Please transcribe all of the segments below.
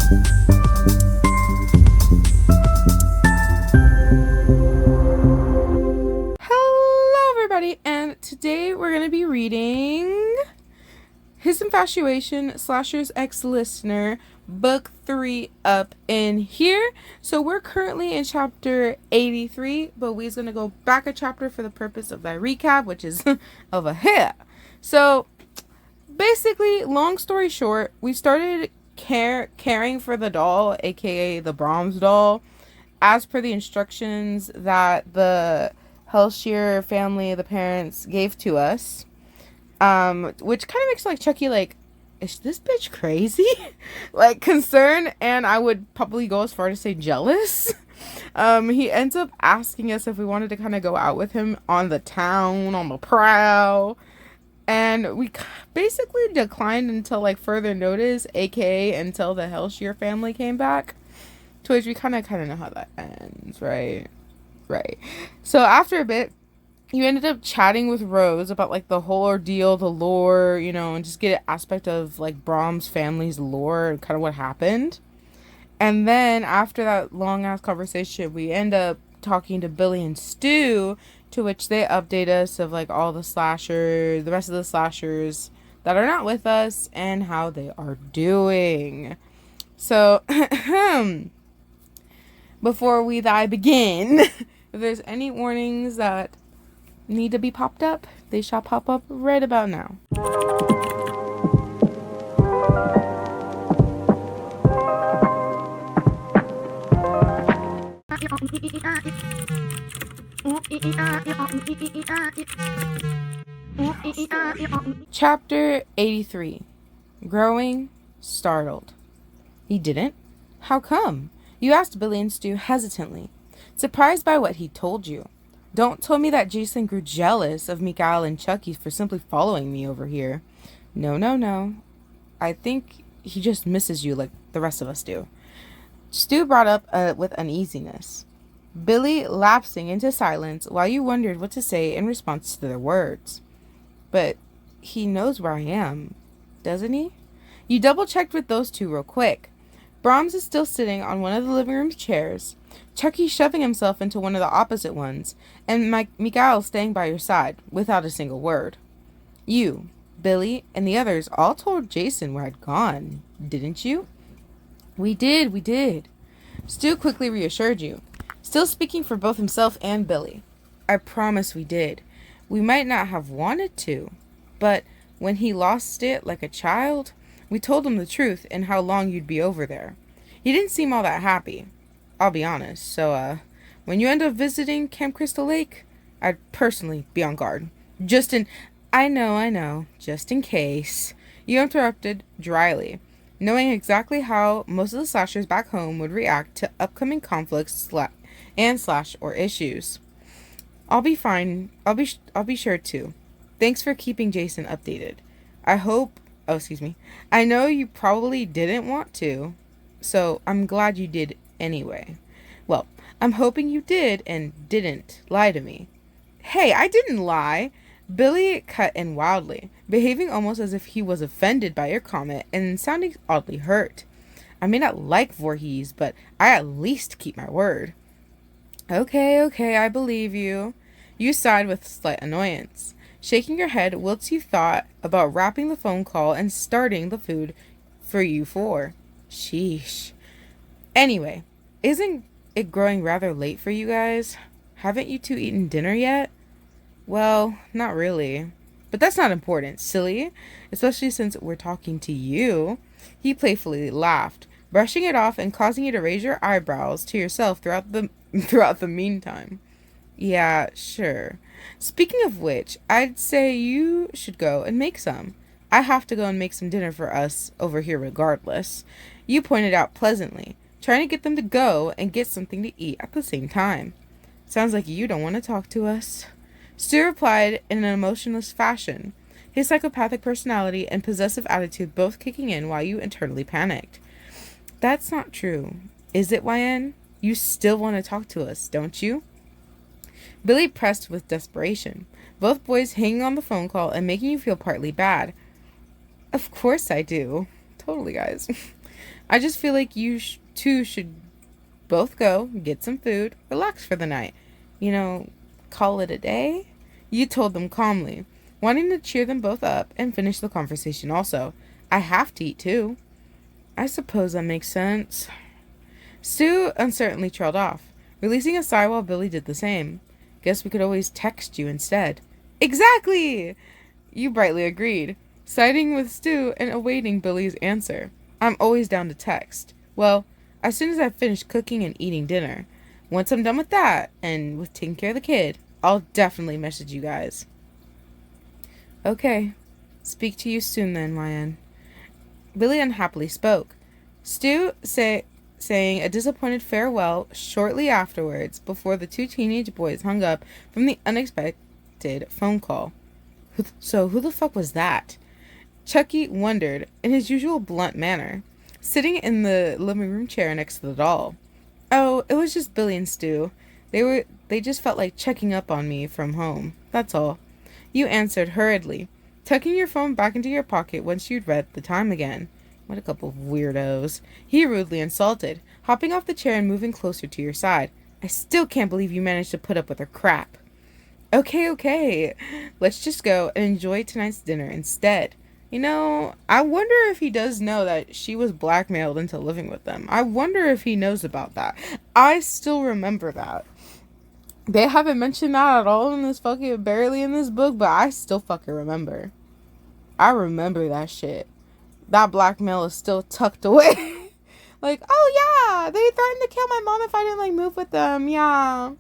Hello everybody, and today we're going to be reading His Infatuation, Slasher's Ex-Listener, Book 3 up in here. So we're currently in chapter 83, but we're going to go back a chapter for the purpose of that recap, which is over here. So basically, long story short, we started caring for the doll, aka the Brahms doll, as per the instructions that the Hellshear family, the parents, gave to us. Which kind of makes like Chucky like, is this bitch crazy? Like concerned, and I would probably go as far to say jealous. He ends up asking us if we wanted to kind of go out with him on the town, on the prowl. And we basically declined until like further notice, aka until the Hellshear family came back. To which we kind of know how that ends, right? Right. So after a bit, you ended up chatting with Rose about like the whole ordeal, the lore, you know, and just get an aspect of like Brahms' family's lore and kind of what happened. And then after that long ass conversation, we end up talking to Billy and Stu, to which they update us of like all the slashers, the rest of the slashers that are not with us and how they are doing. So, before we begin, if there's any warnings that need to be popped up, they shall pop up right about now. Chapter 83. Growing Startled. He didn't? How come? You asked Billy and Stu hesitantly, surprised by what he told you. Don't tell me that Jason grew jealous of Mikael and Chucky for simply following me over here. No. I think he just misses you like the rest of us do. Stu brought up with uneasiness. Billy lapsing into silence while you wondered what to say in response to their words. But he knows where I am, doesn't he? You double-checked with those two real quick. Brahms is still sitting on one of the living room chairs, Chucky shoving himself into one of the opposite ones, and Mikael staying by your side, without a single word. You, Billy, and the others all told Jason where I'd gone, didn't you? We did. Stu quickly reassured you, still speaking for both himself and Billy. I promise we did. We might not have wanted to, but when he lost it like a child, we told him the truth and how long you'd be over there. He didn't seem all that happy, I'll be honest. So, when you end up visiting Camp Crystal Lake, I'd personally be on guard. I know, just in case. You interrupted dryly, knowing exactly how most of the slashers back home would react to upcoming conflicts or issues. I'll be fine. I'll be sure to. Thanks for keeping Jason updated. I know you probably didn't want to, so I'm glad you did anyway. Well, I'm hoping you did and didn't lie to me. Hey, I didn't lie. Billy cut in wildly, behaving almost as if he was offended by your comment and sounding oddly hurt. I may not like Voorhees, but I at least keep my word. Okay, I believe you. You sighed with slight annoyance, shaking your head whilst you thought about wrapping the phone call and starting the food for you four. Sheesh. Anyway, isn't it growing rather late for you guys? Haven't you two eaten dinner yet? Well, not really. But that's not important, silly. Especially since we're talking to you. He playfully laughed, brushing it off and causing you to raise your eyebrows to yourself throughout the meantime. Yeah, sure. Speaking of which, I'd say you should go and make some. I have to go and make some dinner for us over here regardless. You pointed out pleasantly, trying to get them to go and get something to eat at the same time. Sounds like you don't want to talk to us. Stu replied in an emotionless fashion, his psychopathic personality and possessive attitude both kicking in while you internally panicked. That's not true. Is it, YN? You still want to talk to us, don't you? Billy pressed with desperation, both boys hanging on the phone call and making you feel partly bad. Of course I do. Totally, guys. I just feel like you two should both go, get some food, relax for the night. You know, call it a day? You told them calmly, wanting to cheer them both up and finish the conversation also. I have to eat too. I suppose that makes sense. Stu uncertainly trailed off, releasing a sigh while Billy did the same. Guess we could always text you instead. Exactly! You brightly agreed, siding with Stu and awaiting Billy's answer. I'm always down to text. Well, as soon as I've finished cooking and eating dinner. Once I'm done with that, and with taking care of the kid, I'll definitely message you guys. Okay. Speak to you soon then, YN. Billy unhappily spoke. Stu saying a disappointed farewell shortly afterwards before the two teenage boys hung up from the unexpected phone call. So who the fuck was that? Chucky wondered in his usual blunt manner, sitting in the living room chair next to the doll. Oh, it was just Billy and Stu. They just felt like checking up on me from home. That's all. You answered hurriedly, tucking your phone back into your pocket once you'd read the time again. What a couple of weirdos. He rudely insulted, hopping off the chair and moving closer to your side. I still can't believe you managed to put up with her crap. Okay. Let's just go and enjoy tonight's dinner instead. You know, I wonder if he does know that she was blackmailed into living with them. I wonder if he knows about that. I still remember that. They haven't mentioned that at all in this fucking, barely in this book, but I still fucking remember. I remember that shit. That blackmail is still tucked away. Like, oh yeah, they threatened to kill my mom if I didn't, like, move with them. Yeah.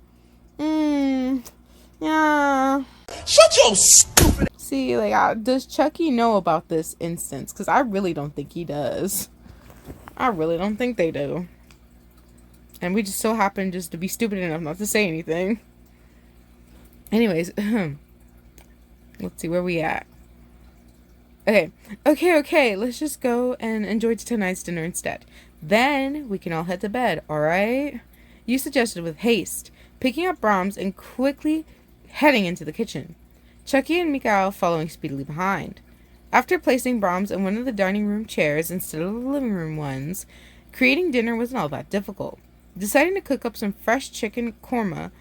Yeah. Shut your stupid... See, like, does Chucky know about this instance? Because I really don't think he does. I really don't think they do. And we just so happen just to be stupid enough not to say anything. Anyways, let's see where we at. Okay, let's just go and enjoy tonight's dinner instead. Then we can all head to bed, alright? You suggested with haste, picking up Brahms and quickly heading into the kitchen. Chucky and Mikhail following speedily behind. After placing Brahms in one of the dining room chairs instead of the living room ones, creating dinner wasn't all that difficult. Deciding to cook up some fresh chicken korma,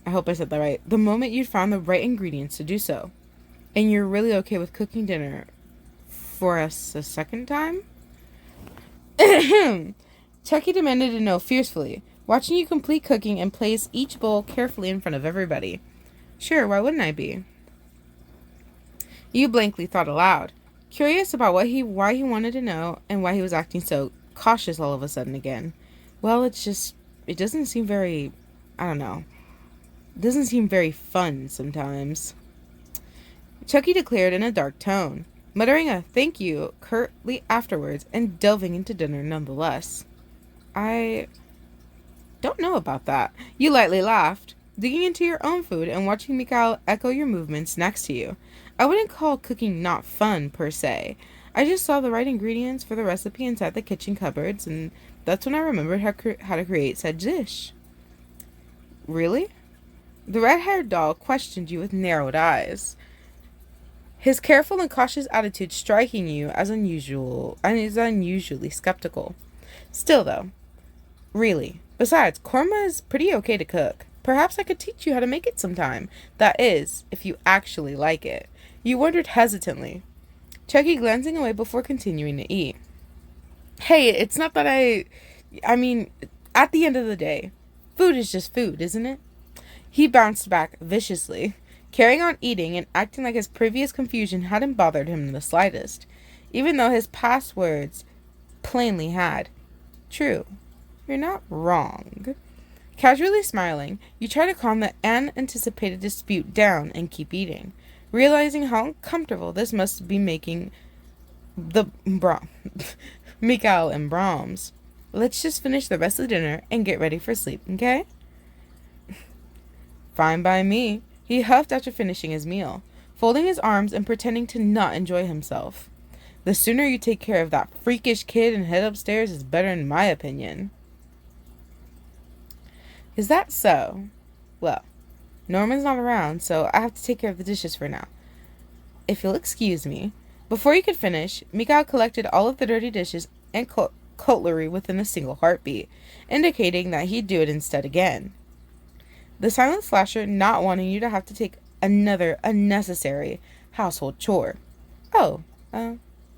I hope I said that right, the moment you'd found the right ingredients to do so. And you're really okay with cooking dinner for us a second time? Chucky demanded to know fiercely, watching you complete cooking and place each bowl carefully in front of everybody. Sure, why wouldn't I be? You blankly thought aloud, curious about why he wanted to know and why he was acting so cautious all of a sudden again. Well, it doesn't seem very, I don't know. It doesn't seem very fun sometimes. Chucky declared in a dark tone, muttering a thank you curtly afterwards and delving into dinner nonetheless. I don't know about that. You lightly laughed, digging into your own food and watching Mikhail echo your movements next to you. I wouldn't call cooking not fun, per se. I just saw the right ingredients for the recipe inside the kitchen cupboards, and that's when I remembered how to create said dish. Really? The red-haired doll questioned you with narrowed eyes, his careful and cautious attitude striking you as unusual and is unusually skeptical. Still, though, really. Besides, korma is pretty okay to cook. Perhaps I could teach you how to make it sometime. That is, if you actually like it. You wondered hesitantly, Chucky glancing away before continuing to eat. Hey, it's not that I mean, at the end of the day, food is just food, isn't it? He bounced back viciously, carrying on eating and acting like his previous confusion hadn't bothered him in the slightest, even though his past words plainly had. True, you're not wrong. Casually smiling, you try to calm the unanticipated dispute down and keep eating, realizing how uncomfortable this must be making the Mikhail and Brahms. Let's just finish the rest of the dinner and get ready for sleep, okay? Fine by me. He huffed after finishing his meal, folding his arms and pretending to not enjoy himself. The sooner you take care of that freakish kid and head upstairs is better in my opinion. Is that so? Well, Norman's not around, so I have to take care of the dishes for now. If you'll excuse me. Before you could finish, Mikhail collected all of the dirty dishes and cutlery within a single heartbeat, indicating that he'd do it instead again. The silent slasher not wanting you to have to take another unnecessary household chore. Oh,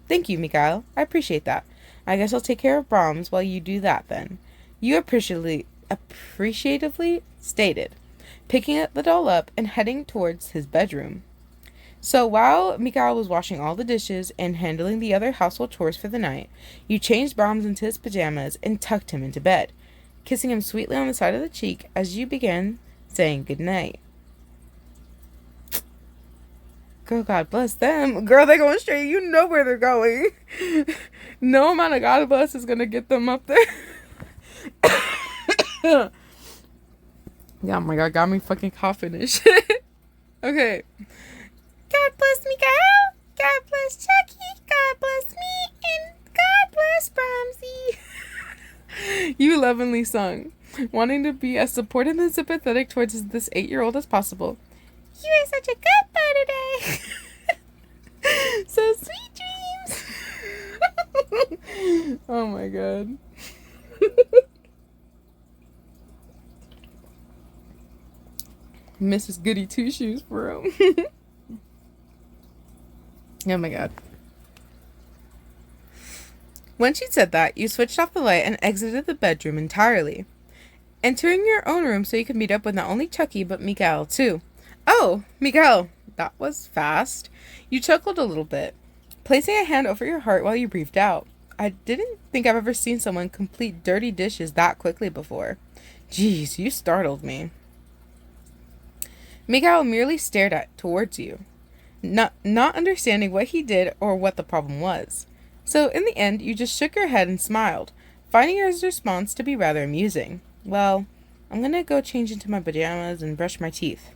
thank you, Mikhail. I appreciate that. I guess I'll take care of Brahms while you do that then. You appreciatively stated, picking the doll up and heading towards his bedroom. So while Mikhail was washing all the dishes and handling the other household chores for the night, you changed Brahms into his pajamas and tucked him into bed, kissing him sweetly on the side of the cheek as you began saying goodnight. Girl, God bless them. Girl, they're going straight. You know where they're going. No amount of God bless is going to get them up there. Yeah, oh my God, got me fucking coughing and shit. Okay. God bless Mikhail. God bless Chucky. God bless me. And God bless Brahmsy. You lovingly sung, wanting to be as supportive and sympathetic towards this 8-year-old as possible. You are such a good boy today. So sweet dreams. Oh my God. Mrs. Goody Two Shoes for him. Oh my God. When she said that, you switched off the light and exited the bedroom entirely, entering your own room so you could meet up with not only Chucky but Mikhail too. Oh, Mikhail, that was fast. You chuckled a little bit, placing a hand over your heart while you breathed out. I didn't think I've ever seen someone complete dirty dishes that quickly before. Jeez, you startled me. Mikhail merely stared towards you, not understanding what he did or what the problem was. So in the end, you just shook your head and smiled, finding his response to be rather amusing. Well, I'm gonna go change into my pajamas and brush my teeth.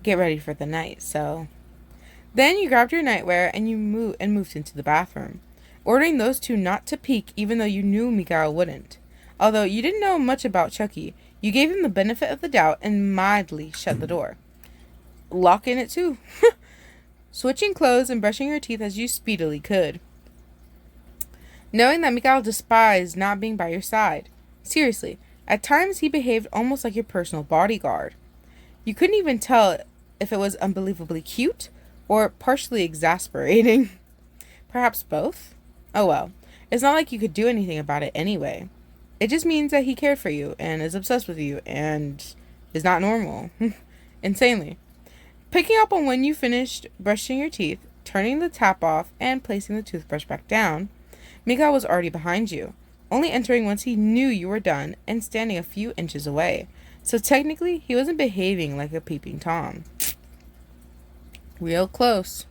Get ready for the night, so... Then you grabbed your nightwear and moved into the bathroom, ordering those two not to peek even though you knew Mikhail wouldn't. Although you didn't know much about Chucky, you gave him the benefit of the doubt and mildly shut the door. Locking it too. Switching clothes and brushing your teeth as you speedily could, knowing that Mikhail despised not being by your side. Seriously, at times he behaved almost like your personal bodyguard. You couldn't even tell if it was unbelievably cute or partially exasperating. Perhaps both? Oh well, it's not like you could do anything about it anyway. It just means that he cared for you and is obsessed with you and is not normal. Insanely. Picking up on when you finished brushing your teeth, turning the tap off, and placing the toothbrush back down, Mikhail was already behind you, only entering once he knew you were done and standing a few inches away. So technically, he wasn't behaving like a peeping Tom. Real close.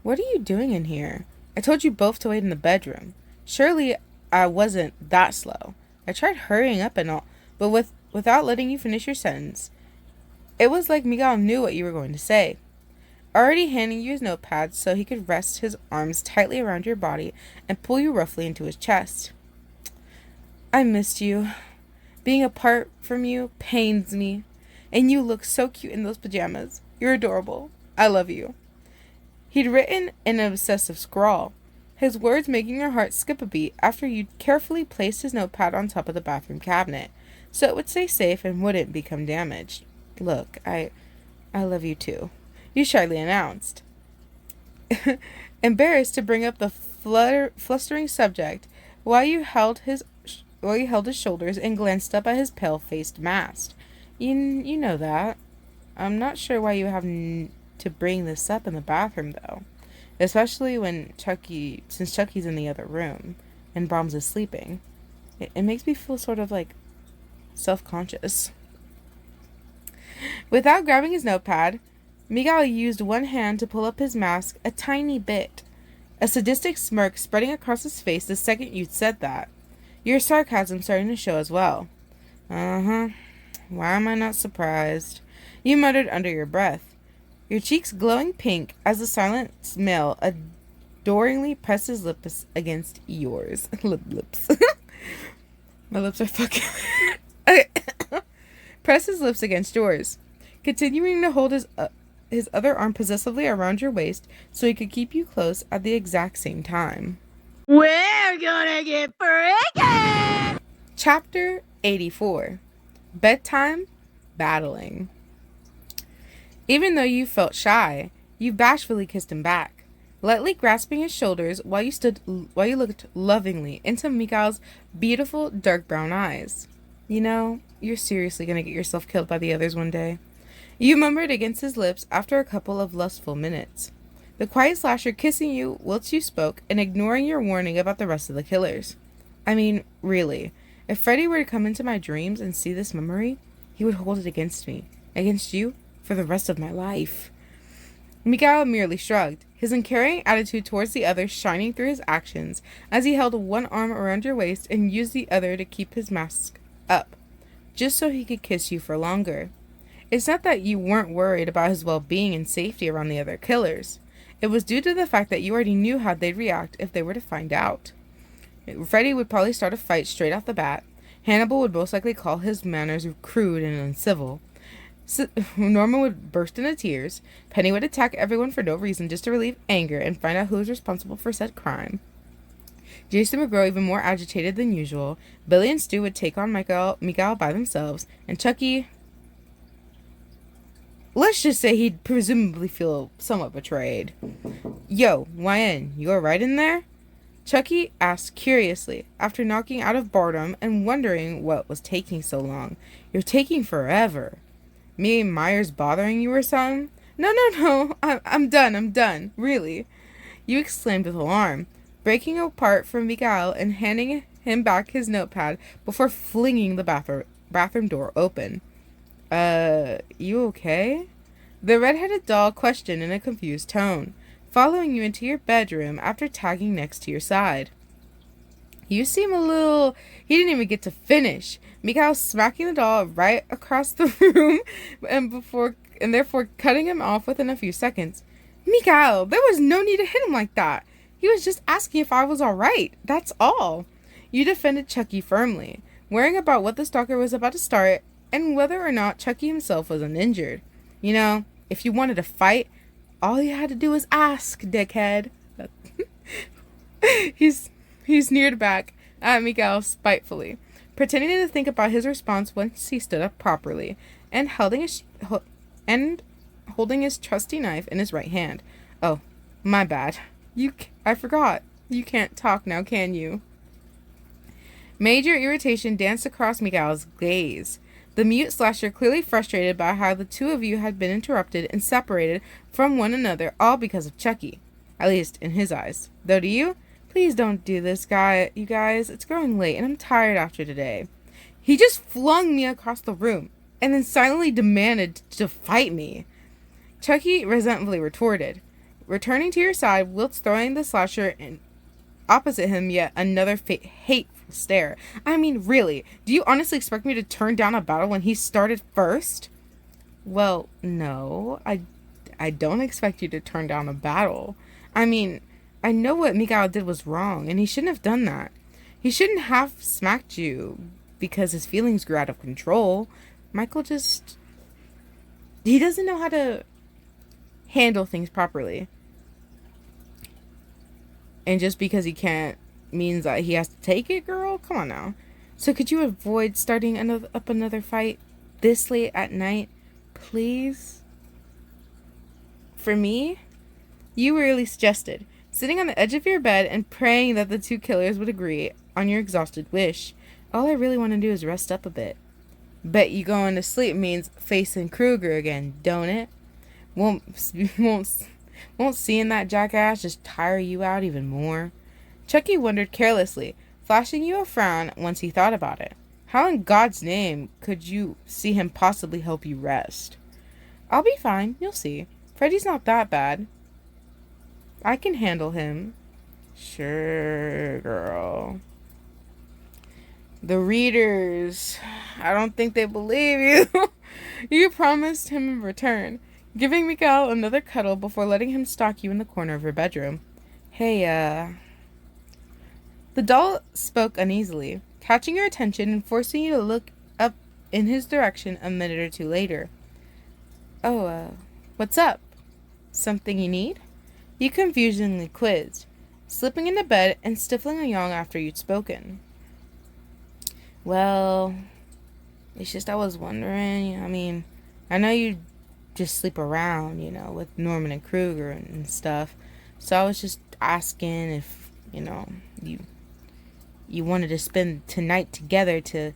What are you doing in here? I told you both to wait in the bedroom. Surely I wasn't that slow. I tried hurrying up and all, but without letting you finish your sentence. It was like Mikhail knew what you were going to say, already handing you his notepad so he could rest his arms tightly around your body and pull you roughly into his chest. I missed you. Being apart from you pains me. And you look so cute in those pajamas. You're adorable. I love you. He'd written in an obsessive scrawl, his words making your heart skip a beat after you'd carefully placed his notepad on top of the bathroom cabinet, so it would stay safe and wouldn't become damaged. Look, I love you too, you shyly announced, embarrassed to bring up the flustering subject while you held his shoulders and glanced up at his pale-faced mask. You know that. I'm not sure why you have to bring this up in the bathroom, though. Especially since Chucky's in the other room and Brahms is sleeping. It makes me feel sort of like self-conscious. Without grabbing his notepad, Mikhail used one hand to pull up his mask a tiny bit, a sadistic smirk spreading across his face the second you'd said that. Your sarcasm starting to show as well. Uh-huh. Why am I not surprised? You muttered under your breath, your cheeks glowing pink as the silent male adoringly pressed his lips against yours. Lips. My lips are fucking... Press his lips against yours, continuing to hold his other arm possessively around your waist so he could keep you close at the exact same time. We're gonna get freaky! Chapter 84. Bedtime Battling. Even though you felt shy, you bashfully kissed him back, lightly grasping his shoulders while you looked lovingly into Mikhail's beautiful dark brown eyes. You know, you're seriously gonna get yourself killed by the others one day. You murmured against his lips after a couple of lustful minutes. The quiet slasher kissing you whilst you spoke and ignoring your warning about the rest of the killers. I mean, really, if Freddy were to come into my dreams and see this memory, he would hold it against me, against you, for the rest of my life. Mikhail merely shrugged, his uncaring attitude towards the others shining through his actions as he held one arm around your waist and used the other to keep his mask up, just so he could kiss you for longer. It's not that you weren't worried about his well-being and safety around the other killers. It was due to the fact that you already knew how they'd react if they were to find out. Freddy would probably start a fight straight off the bat. Hannibal would most likely call his manners crude and uncivil. Norma would burst into tears. Penny would attack everyone for no reason just to relieve anger and find out who was responsible for said crime. Jason would grow even more agitated than usual. Billy and Stu would take on Mikhail by themselves, and Chucky... Let's just say he'd presumably feel somewhat betrayed. Yo, YN, you alright in there? Chucky asked curiously, after knocking out of boredom and wondering what was taking so long. You're taking forever. Me and Myers bothering you or something? No, I'm done, really. You exclaimed with alarm, breaking apart from Mikhail and handing him back his notepad before flinging the bathroom door open. You okay? The red-headed doll questioned in a confused tone, following you into your bedroom after tagging next to your side. You seem a little... He didn't even get to finish. Mikhail smacking the doll right across the room and therefore cutting him off within a few seconds. Mikhail, there was no need to hit him like that. He was just asking if I was alright. That's all. You defended Chucky firmly, worrying about what the stalker was about to start and whether or not Chucky himself was uninjured. You know, if you wanted to fight, all you had to do was ask, dickhead. He sneered back at Mikhail spitefully, pretending to think about his response once he stood up properly, and holding his trusty knife in his right hand. Oh, my bad. I forgot. You can't talk now, can you? Major irritation danced across Mikhail's gaze. The mute slasher clearly frustrated by how the two of you had been interrupted and separated from one another, all because of Chucky. At least, in his eyes. Though to you, please don't do this, you guys. It's growing late, and I'm tired after today. He just flung me across the room, and then silently demanded to fight me. Chucky resentfully retorted, returning to your side whilst throwing the slasher in opposite him yet another hateful stare. I mean, really, do you honestly expect me to turn down a battle when he started first? Well, no, I don't expect you to turn down a battle. I mean, I know what Mikhail did was wrong, and he shouldn't have done that. He shouldn't have smacked you because his feelings grew out of control. Michael he doesn't know how to handle things properly. And just because he can't means that he has to take it, girl? Come on now. So could you avoid starting another fight this late at night, please? For me, you really suggested sitting on the edge of your bed and praying that the two killers would agree on your exhausted wish. All I really want to do is rest up a bit. Bet you going to sleep means facing Kruger again, don't it? Won't seeing that jackass just tire you out even more? Chucky wondered carelessly, flashing you a frown once he thought about it. How in God's name could you see him possibly help you rest? I'll be fine, you'll see. Freddy's not that bad. I can handle him. Sure, girl. The readers, I don't think they believe you. You promised him in return, giving Mikhail another cuddle before letting him stalk you in the corner of your bedroom. Hey, The doll spoke uneasily, catching your attention and forcing you to look up in his direction a minute or two later. Oh, what's up? Something you need? You confusedly quizzed, slipping into bed and stifling a yawn after you'd spoken. Well, it's just I was wondering, I mean, I know you just sleep around, with Norman and Kruger and stuff. So I was just asking if, you wanted to spend tonight together to...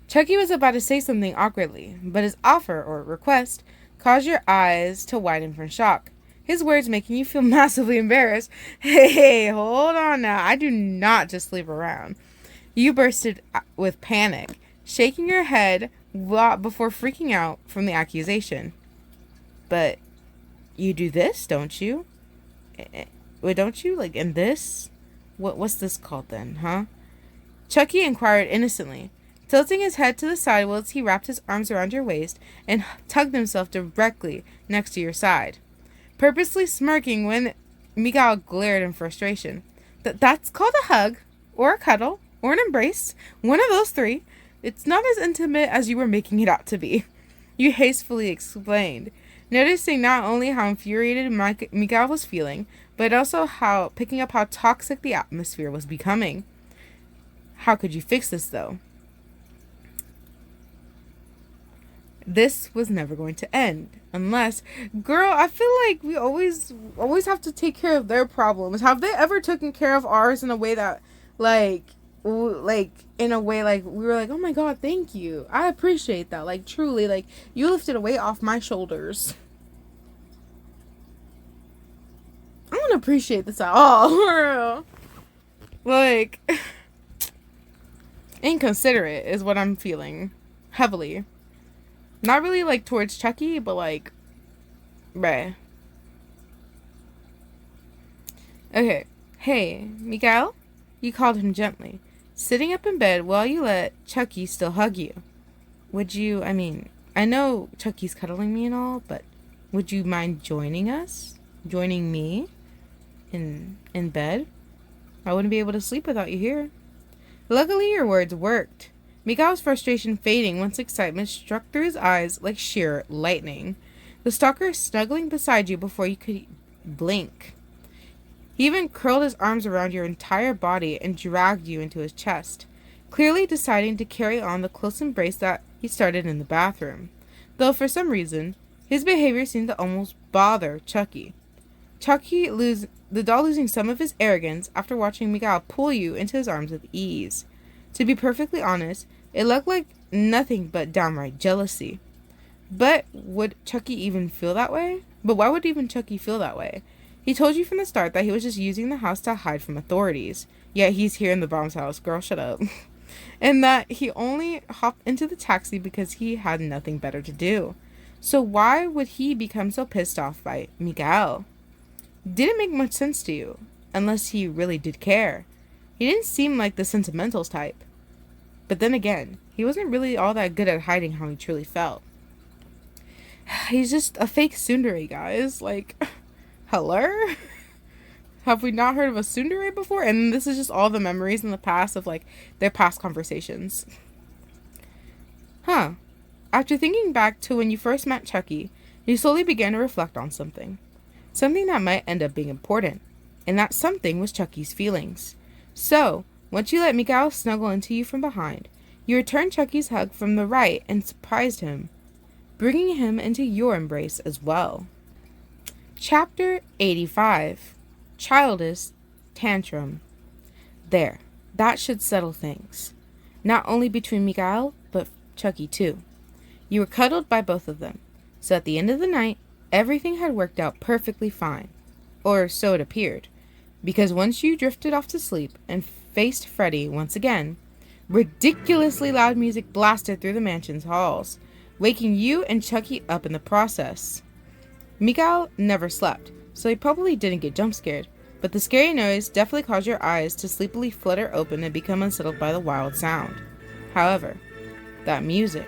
Chucky was about to say something awkwardly, but his offer, or request, caused your eyes to widen from shock. His words making you feel massively embarrassed. Hey, hold on now. I do not just sleep around. You bursted with panic, shaking your head before freaking out from the accusation. But you do this, don't you? Wait, don't you? Like, in this? What's this called then, huh? Chucky inquired innocently, tilting his head to the side whilst he wrapped his arms around your waist and tugged himself directly next to your side, purposely smirking when Miguel glared in frustration. That's called a hug, or a cuddle, or an embrace. One of those three. It's not as intimate as you were making it out to be. You hastily explained, noticing not only how infuriated Miguel was feeling, but also picking up how toxic the atmosphere was becoming. How could you fix this, though? This was never going to end. Unless, girl, I feel like we always have to take care of their problems. Have they ever taken care of ours in a way that, in a way, we were like, oh my God, thank you. I appreciate that. Like, truly, you lifted a weight off my shoulders. I don't appreciate this at all. For real. Inconsiderate is what I'm feeling. Heavily. Not really, towards Chucky, but, bruh. Okay. Hey, Miguel? You called him gently, sitting up in bed while you let Chucky still hug you. Would you, I know Chucky's cuddling me and all, but would you mind joining us? Joining me? In bed? I wouldn't be able to sleep without you here. Luckily, your words worked. Miguel's frustration fading once excitement struck through his eyes like sheer lightning. The stalker snuggling beside you before you could blink. He even curled his arms around your entire body and dragged you into his chest, clearly deciding to carry on the close embrace that he started in the bathroom. Though for some reason, his behavior seemed to almost bother Chucky. The doll losing some of his arrogance after watching Miguel pull you into his arms with ease. To be perfectly honest, it looked like nothing but downright jealousy. But would Chucky even feel that way? But why would even Chucky feel that way? He told you from the start that he was just using the house to hide from authorities. Yet he's here in the bomb's house. Girl, shut up. And that he only hopped into the taxi because he had nothing better to do. So why would he become so pissed off by Miguel? Didn't make much sense to you, unless he really did care. He didn't seem like the sentimentals type. But then again, he wasn't really all that good at hiding how he truly felt. He's just a fake tsundere, guys. Hello? Have we not heard of a tsundere before? And this is just all the memories in the past of, their past conversations. Huh. After thinking back to when you first met Chucky, you slowly began to reflect on something. Something that might end up being important. And that something was Chucky's feelings. So, once you let Miguel snuggle into you from behind, you returned Chucky's hug from the right and surprised him, bringing him into your embrace as well. Chapter 85. Childish, Tantrum. There. That should settle things. Not only between Miguel, but Chucky too. You were cuddled by both of them. So at the end of the night, everything had worked out perfectly fine. Or so it appeared. Because once you drifted off to sleep and faced Freddy once again, ridiculously loud music blasted through the mansion's halls, waking you and Chucky up in the process. Miguel never slept, so he probably didn't get jump scared, but the scary noise definitely caused your eyes to sleepily flutter open and become unsettled by the wild sound. However, that music.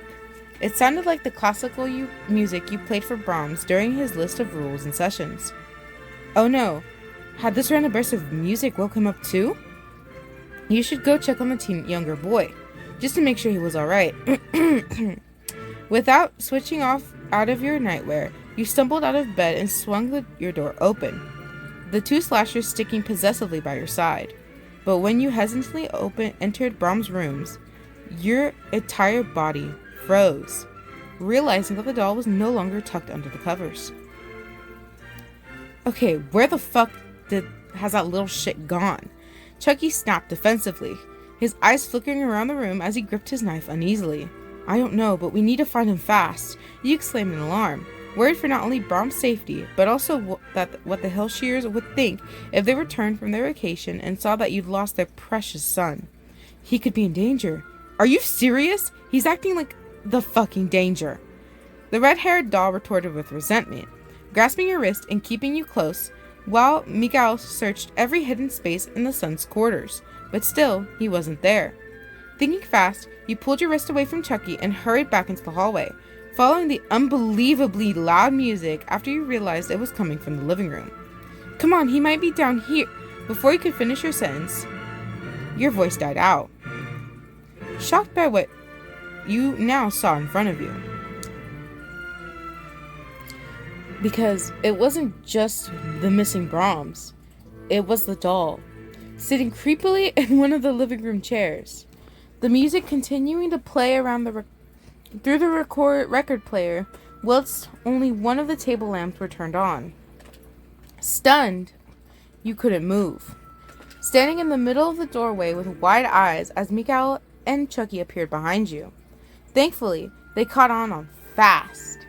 It sounded like the classical music you played for Brahms during his list of rules and sessions. Oh no, had this random burst of music woke him up too? You should go check on the younger boy, just to make sure he was alright. Without switching off out of your nightwear, you stumbled out of bed and swung your door open. the two slashers sticking possessively by your side. But when you hesitantly entered Brahms' rooms, your entire body froze, realizing that the doll was no longer tucked under the covers. Okay, where the fuck has that little shit gone? Chucky snapped defensively, his eyes flickering around the room as he gripped his knife uneasily. I don't know, but we need to find him fast, you exclaimed in alarm, worried for not only Brahms' safety, but also what the Hillshears would think if they returned from their vacation and saw that you'd lost their precious son. He could be in danger. Are you serious? He's acting like the fucking danger. The red-haired doll retorted with resentment, grasping your wrist and keeping you close, while Miguel searched every hidden space in the son's quarters, but still, he wasn't there. Thinking fast, you pulled your wrist away from Chucky and hurried back into the hallway, following the unbelievably loud music after you realized it was coming from the living room. Come on, he might be down here. Before you could finish your sentence, your voice died out, shocked by what you now saw in front of you. Because it wasn't just the missing Brahms, it was the doll, sitting creepily in one of the living room chairs. The music continuing to play around through the record player, whilst only one of the table lamps were turned on. Stunned, you couldn't move, standing in the middle of the doorway with wide eyes as Miguel and Chucky appeared behind you. Thankfully, they caught on fast.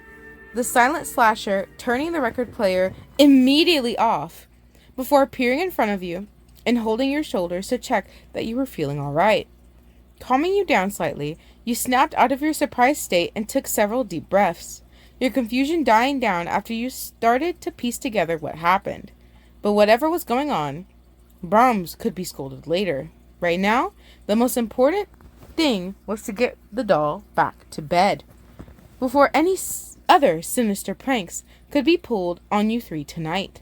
The silent slasher turning the record player immediately off before appearing in front of you and holding your shoulders to check that you were feeling all right. Calming you down slightly, you snapped out of your surprised state and took several deep breaths, your confusion dying down after you started to piece together what happened. But whatever was going on, Brahms could be scolded later. Right now, the most important thing was to get the doll back to bed before any other sinister pranks could be pulled on you three tonight.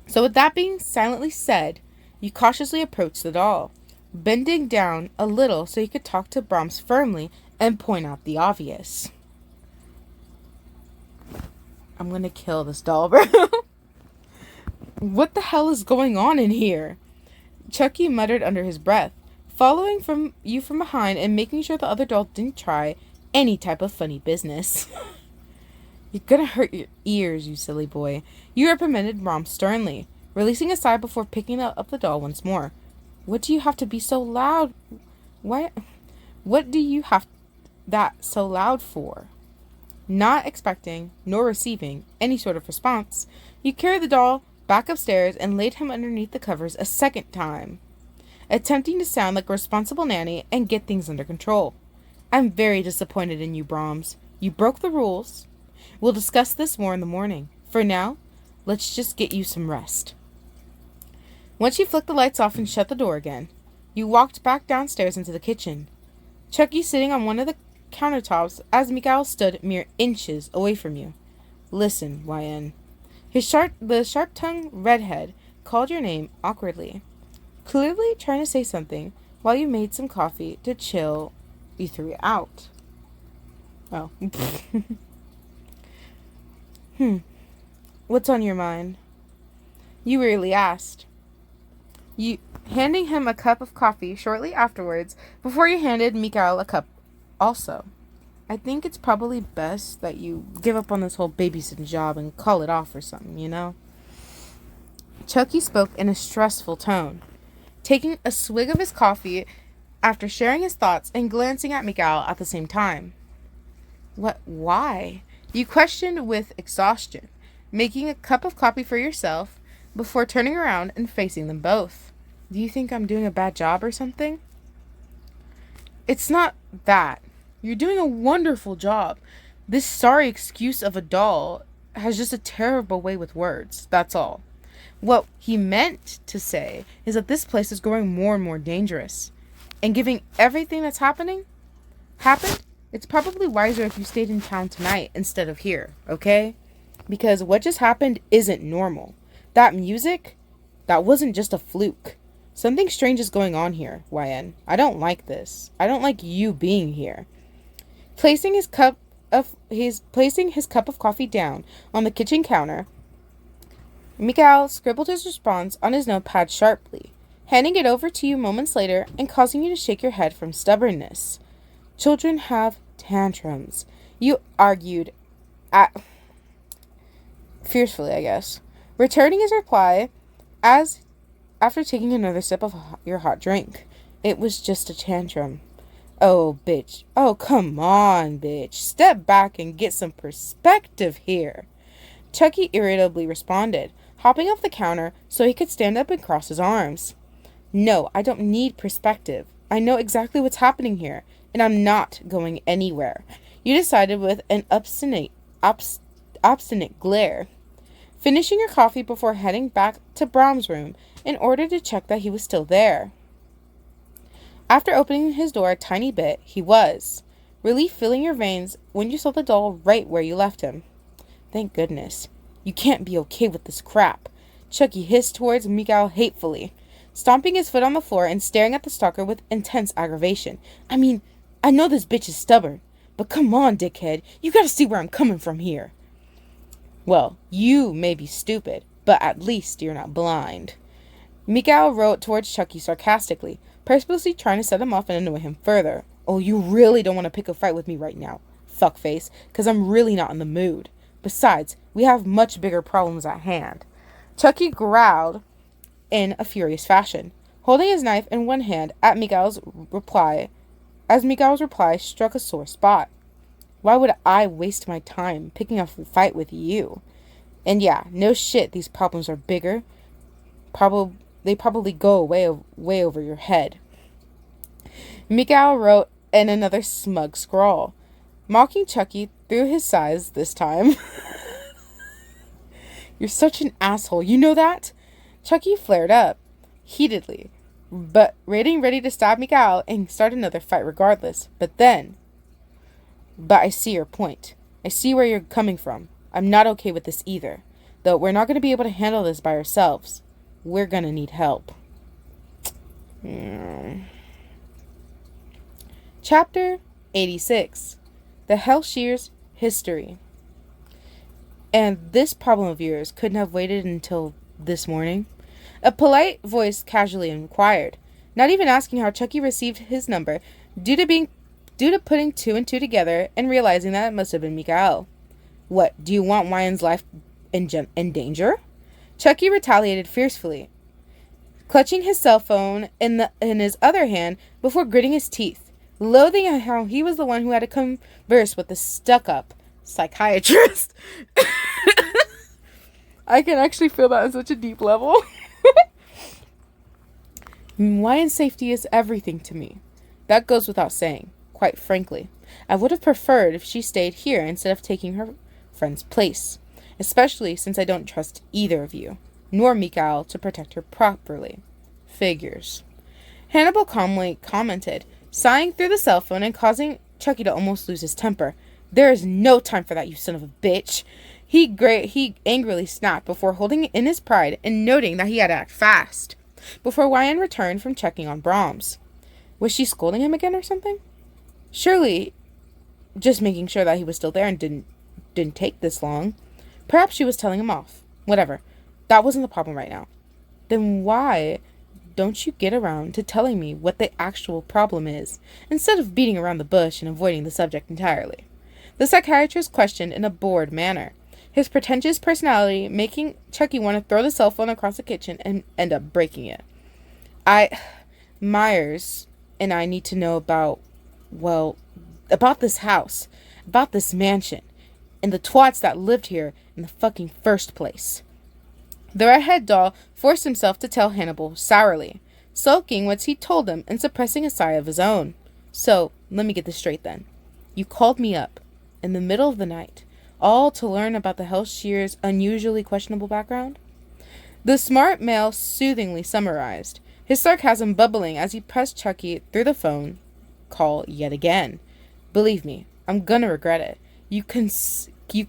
So with that being silently said, you cautiously approached the doll, bending down a little so you could talk to Brahms firmly and point out the obvious. I'm gonna kill this doll, bro. What the hell is going on in here? Chucky muttered under his breath, following from behind and making sure the other doll didn't try any type of funny business. You're gonna hurt your ears, you silly boy. You reprimanded Brahms sternly, releasing a sigh before picking up the doll once more. What do you have to be so loud? What do you have that so loud for? Not expecting, nor receiving, any sort of response, you carried the doll back upstairs and laid him underneath the covers a second time, attempting to sound like a responsible nanny and get things under control. I'm very disappointed in you, Brahms. You broke the rules. We'll discuss this more in the morning. For now, let's just get you some rest. Once you flicked the lights off and shut the door again, you walked back downstairs into the kitchen, Chucky sitting on one of the countertops as Miguel stood mere inches away from you. Listen, YN. The sharp-tongued redhead called your name awkwardly, clearly trying to say something while you made some coffee to chill you threw it out. Oh. What's on your mind? You wearily asked, you handing him a cup of coffee shortly afterwards before you handed Miguel a cup also. I think it's probably best that you give up on this whole babysitting job and call it off or something, you know? Chucky spoke in a stressful tone, taking a swig of his coffee after sharing his thoughts and glancing at Miguel at the same time. What? Why? You questioned with exhaustion, making a cup of coffee for yourself before turning around and facing them both. Do you think I'm doing a bad job or something? It's not that. You're doing a wonderful job. This sorry excuse of a doll has just a terrible way with words, that's all. What he meant to say is that this place is growing more and more dangerous. And given everything that's happened, it's probably wiser if you stayed in town tonight instead of here, okay? Because what just happened isn't normal. That music, that wasn't just a fluke. Something strange is going on here, YN. I don't like this. I don't like you being here. Placing his cup of coffee down on the kitchen counter, Mikael scribbled his response on his notepad sharply, handing it over to you moments later and causing you to shake your head from stubbornness. Children have tantrums, you argued fiercely, I guess, returning his reply after taking another sip of your hot drink. It was just a tantrum. Oh, bitch. Oh, come on, bitch. Step back and get some perspective here. Chucky irritably responded, hopping off the counter so he could stand up and cross his arms. No, I don't need perspective. I know exactly what's happening here, and I'm not going anywhere. You decided with an obstinate glare, finishing your coffee before heading back to Brahm's room in order to check that he was still there. After opening his door a tiny bit, he was. Relief filling your veins when you saw the doll right where you left him. Thank goodness. You can't be okay with this crap. Chucky hissed towards Mikael hatefully, stomping his foot on the floor and staring at the stalker with intense aggravation. I mean, I know this bitch is stubborn, but come on, dickhead. You gotta see where I'm coming from here. Well, you may be stupid, but at least you're not blind. Mikael wrote towards Chucky sarcastically, purposely trying to set him off and annoy him further. Oh, you really don't want to pick a fight with me right now, fuckface, because I'm really not in the mood. Besides, we have much bigger problems at hand. Chucky growled in a furious fashion, holding his knife in one hand at Mikael's reply, as Mikael's reply struck a sore spot. Why would I waste my time picking a fight with you? And yeah, no shit, these problems are bigger. They probably go way over your head. Mikael wrote in another smug scrawl, mocking Chucky through his size this time. You're such an asshole, you know that? Chucky flared up, heatedly, but ready to stab Mikael and start another fight regardless. But I see your point. I see where you're coming from. I'm not okay with this either. Though we're not going to be able to handle this by ourselves. We're going to need help. Chapter 86. The Hellshear's History. And this problem of yours couldn't have waited until this morning? A polite voice casually inquired, not even asking how Chucky received his number, due to putting two and two together and realizing that it must have been Mikael. What, do you want Wyan's life in danger? Chucky retaliated fiercely, clutching his cell phone in his other hand before gritting his teeth, loathing how he was the one who had to converse with the stuck-up psychiatrist. I can actually feel that on such a deep level. Wyan's safety is everything to me. That goes without saying. Quite frankly, I would have preferred if she stayed here instead of taking her friend's place, especially since I don't trust either of you, nor Mikael to protect her properly. Figures. Hannibal calmly commented, sighing through the cell phone and causing Chucky to almost lose his temper. There is no time for that, you son of a bitch. He angrily snapped before holding in his pride and noting that he had to act fast, before Wyan returned from checking on Brahms. Was she scolding him again or something? Surely just making sure that he was still there and didn't take this long. Perhaps she was telling him off. Whatever. That wasn't the problem right now. Then why don't you get around to telling me what the actual problem is, instead of beating around the bush and avoiding the subject entirely? The psychiatrist questioned in a bored manner, his pretentious personality making Chucky want to throw the cell phone across the kitchen and end up breaking it. Myers and I need to know about this house, about this mansion, and the twats that lived here in the fucking first place. The redhead doll forced himself to tell Hannibal sourly, sulking what he told him and suppressing a sigh of his own. So, let me get this straight then. You called me up, in the middle of the night, all to learn about the Hellshear's unusually questionable background? The smart male soothingly summarized, his sarcasm bubbling as he pressed Chucky through the phone call yet again. Believe me, I'm gonna regret it. You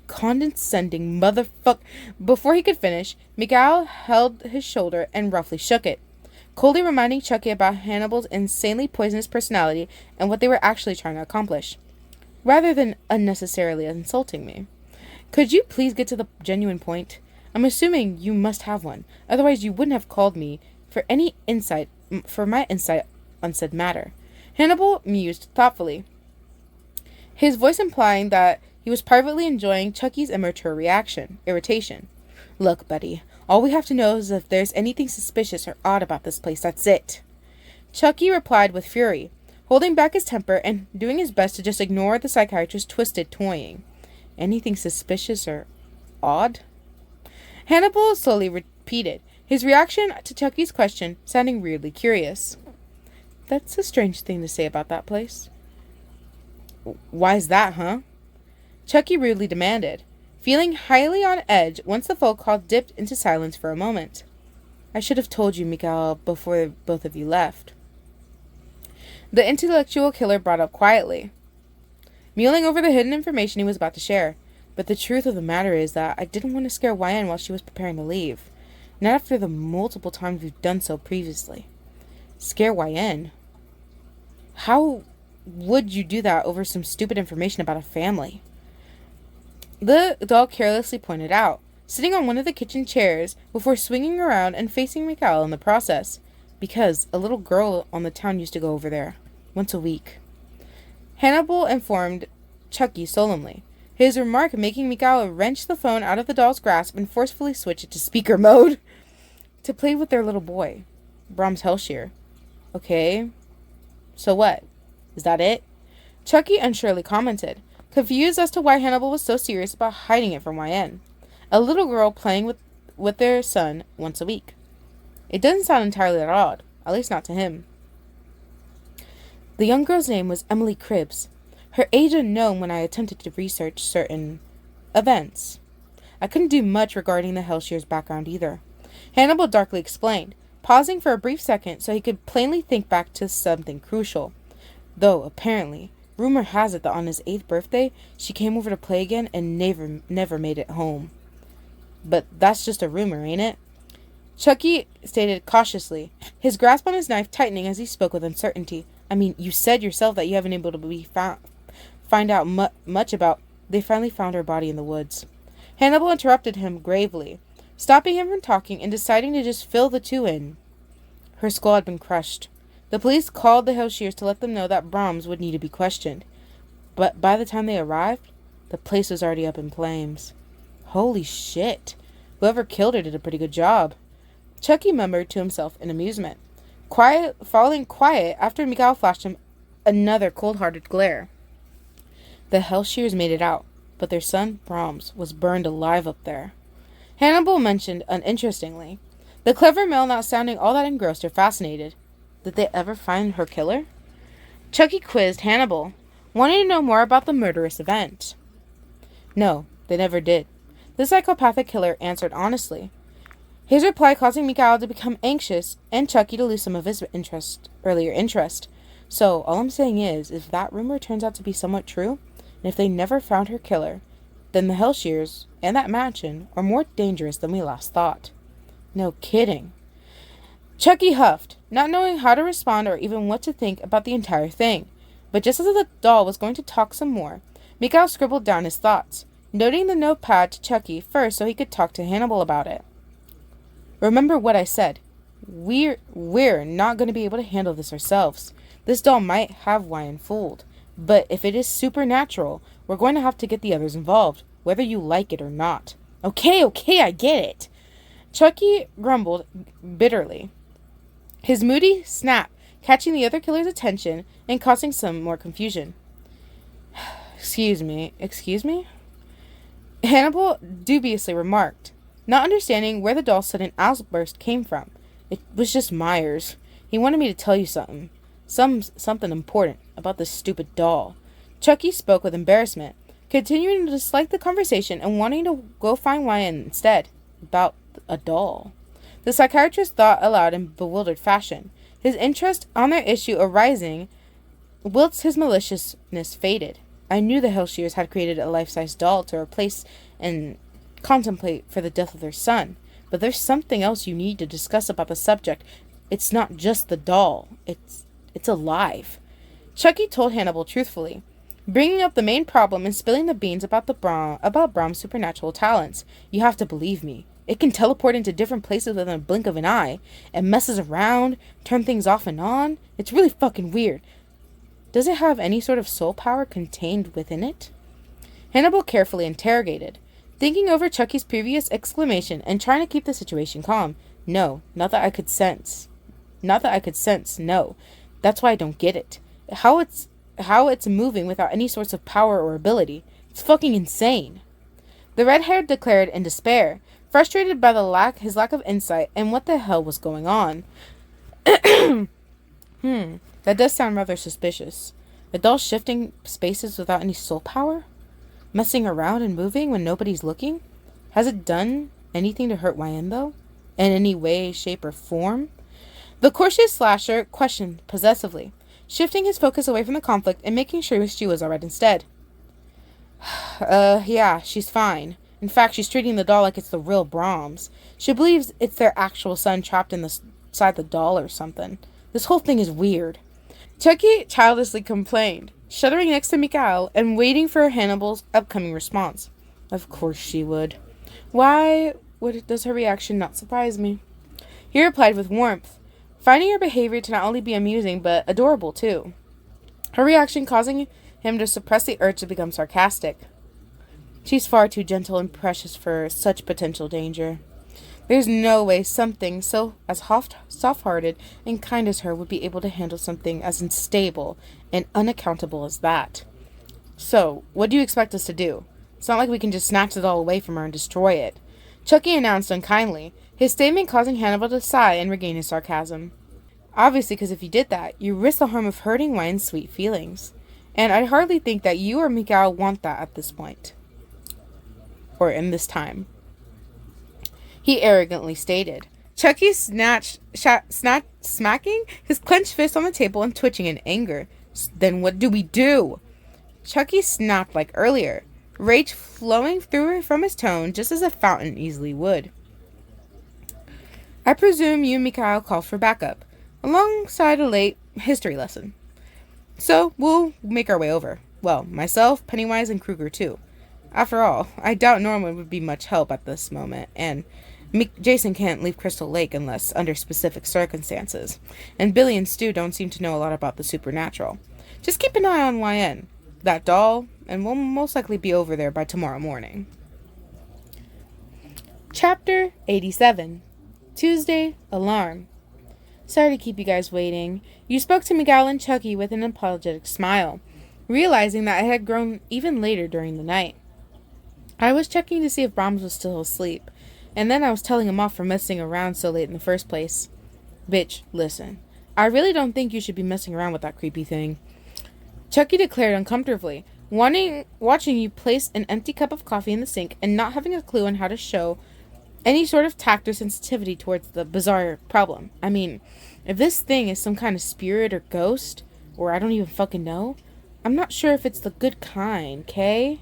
condescending motherfuck. Before he could finish, Mikael held his shoulder and roughly shook it, coldly reminding Chucky about Hannibal's insanely poisonous personality and what they were actually trying to accomplish, rather than unnecessarily insulting me. Could you please get to the genuine point? I'm assuming you must have one. Otherwise, you wouldn't have called me for my insight on said matter. Hannibal mused thoughtfully, his voice implying that he was privately enjoying Chucky's immature irritation. Look, buddy, all we have to know is if there's anything suspicious or odd about this place, that's it. Chucky replied with fury, holding back his temper and doing his best to just ignore the psychiatrist's twisted toying. Anything suspicious or odd? Hannibal slowly repeated, his reaction to Chucky's question sounding weirdly curious. That's a strange thing to say about that place. Why's that, huh? Chucky rudely demanded, feeling highly on edge once the phone call dipped into silence for a moment. I should have told you, Mikael, before both of you left. The intellectual killer brought up quietly, mulling over the hidden information he was about to share. But the truth of the matter is that I didn't want to scare YN while she was preparing to leave. Not after the multiple times we've done so previously. Scare YN? How would you do that over some stupid information about a family? The doll carelessly pointed out, sitting on one of the kitchen chairs before swinging around and facing Mikael in the process. Because a little girl on the town used to go over there. Once a week. Hannibal informed Chucky solemnly, his remark making Mikael wrench the phone out of the doll's grasp and forcefully switch it to speaker mode. To play with their little boy. Brahms Hellshear. Okay. So what? Is that it? Chucky unsurely commented, confused as to why Hannibal was so serious about hiding it from YN. A little girl playing with their son once a week. It doesn't sound entirely that odd, at least not to him. The young girl's name was Emily Cribbs, her age unknown when I attempted to research certain events. I couldn't do much regarding the Hellshear's background either. Hannibal darkly explained, pausing for a brief second so he could plainly think back to something crucial. Though, apparently, rumor has it that on his 8th birthday, she came over to play again and never made it home. But that's just a rumor, ain't it? Chucky stated cautiously, his grasp on his knife tightening as he spoke with uncertainty. I mean, you said yourself that you haven't been able to find out much about. They finally found her body in the woods. Hannibal interrupted him gravely, stopping him from talking and deciding to just fill the two in. Her skull had been crushed. The police called the Hellshears to let them know that Brahms would need to be questioned. But by the time they arrived, the place was already up in flames. Holy shit. Whoever killed her did a pretty good job. Chucky murmured to himself in amusement, falling quiet after Mikael flashed him another cold-hearted glare. The Hellshears made it out, but their son, Brahms, was burned alive up there. Hannibal mentioned uninterestingly, the clever male not sounding all that engrossed or fascinated. Did they ever find her killer? Chucky quizzed Hannibal, wanting to know more about the murderous event. No, they never did. The psychopathic killer answered honestly, his reply causing Mikael to become anxious and Chucky to lose some of his earlier interest. So, all I'm saying is, if that rumor turns out to be somewhat true, and if they never found her killer, then the Hellshears and that mansion are more dangerous than we last thought. No kidding. Chucky huffed, not knowing how to respond or even what to think about the entire thing. But just as the doll was going to talk some more, Mikael scribbled down his thoughts, noting the notepad to Chucky first so he could talk to Hannibal about it. Remember what I said. We're not going to be able to handle this ourselves. This doll might have YN fooled, but if it is supernatural, we're going to have to get the others involved, whether you like it or not. Okay, I get it. Chucky grumbled bitterly, his moody snap catching the other killer's attention and causing some more confusion. Excuse me? Hannibal dubiously remarked, not understanding where the doll's sudden outburst came from. It was just Myers. He wanted me to tell you something. Something important about this stupid doll. Chucky spoke with embarrassment, continuing to dislike the conversation and wanting to go find YN instead. About a doll. The psychiatrist thought aloud in bewildered fashion, his interest on their issue arising whilst his maliciousness faded. I knew the Hellshears had created a life-size doll to replace and contemplate for the death of their son, but there's something else you need to discuss about the subject. It's not just the doll. It's alive. Chucky told Hannibal truthfully, bringing up the main problem and spilling the beans about Brahm's supernatural talents. You have to believe me. It can teleport into different places within a blink of an eye. It messes around, turn things off and on. It's really fucking weird. Does it have any sort of soul power contained within it? Hannibal carefully interrogated, thinking over Chucky's previous exclamation and trying to keep the situation calm. No, not that I could sense. No. That's why I don't get it. How it's moving without any sorts of power or ability. It's fucking insane. The red-haired declared in despair, frustrated by his lack of insight and what the hell was going on. That does sound rather suspicious. A doll shifting spaces without any soul power? Messing around and moving when nobody's looking? Has it done anything to hurt YN, though? In any way, shape, or form? The cautious slasher questioned possessively, shifting his focus away from the conflict and making sure she was alright instead. Yeah, she's fine. In fact, she's treating the doll like it's the real Brahms. She believes it's their actual son trapped inside the doll or something. This whole thing is weird. Chucky childishly complained, shuddering next to Mikhail and waiting for Hannibal's upcoming response. Of course she would. Why does her reaction not surprise me? He replied with warmth, finding her behavior to not only be amusing but adorable too. Her reaction causing him to suppress the urge to become sarcastic. She's far too gentle and precious for such potential danger. There's no way something so as soft-hearted and kind as her would be able to handle something as unstable and unaccountable as that. So, what do you expect us to do? It's not like we can just snatch it all away from her and destroy it. Chucky announced unkindly, his statement causing Hannibal to sigh and regain his sarcasm. Obviously, because if you did that, you risk the harm of hurting Wyn's sweet feelings. And I hardly think that you or Mikhail want that at this point. Or in this time. He arrogantly stated. Chucky smacking his clenched fist on the table and twitching in anger. Then what do we do? Chucky snapped like earlier, rage flowing through from his tone just as a fountain easily would. I presume you and Mikhail called for backup, alongside a late history lesson. So we'll make our way over. Well, myself, Pennywise, and Kruger too. After all, I doubt Norman would be much help at this moment, and Jason can't leave Crystal Lake unless under specific circumstances, and Billy and Stu don't seem to know a lot about the supernatural. Just keep an eye on YN, that doll, and we'll most likely be over there by tomorrow morning. Chapter 87. Tuesday Alarm. Sorry to keep you guys waiting. You spoke to Miguel and Chucky with an apologetic smile, realizing that it had grown even later during the night. I was checking to see if Brahms was still asleep, and then I was telling him off for messing around so late in the first place. Bitch, listen. I really don't think you should be messing around with that creepy thing. Chucky declared uncomfortably, watching you place an empty cup of coffee in the sink and not having a clue on how to show any sort of tact or sensitivity towards the bizarre problem. I mean, if this thing is some kind of spirit or ghost, or I don't even fucking know, I'm not sure if it's the good kind, okay?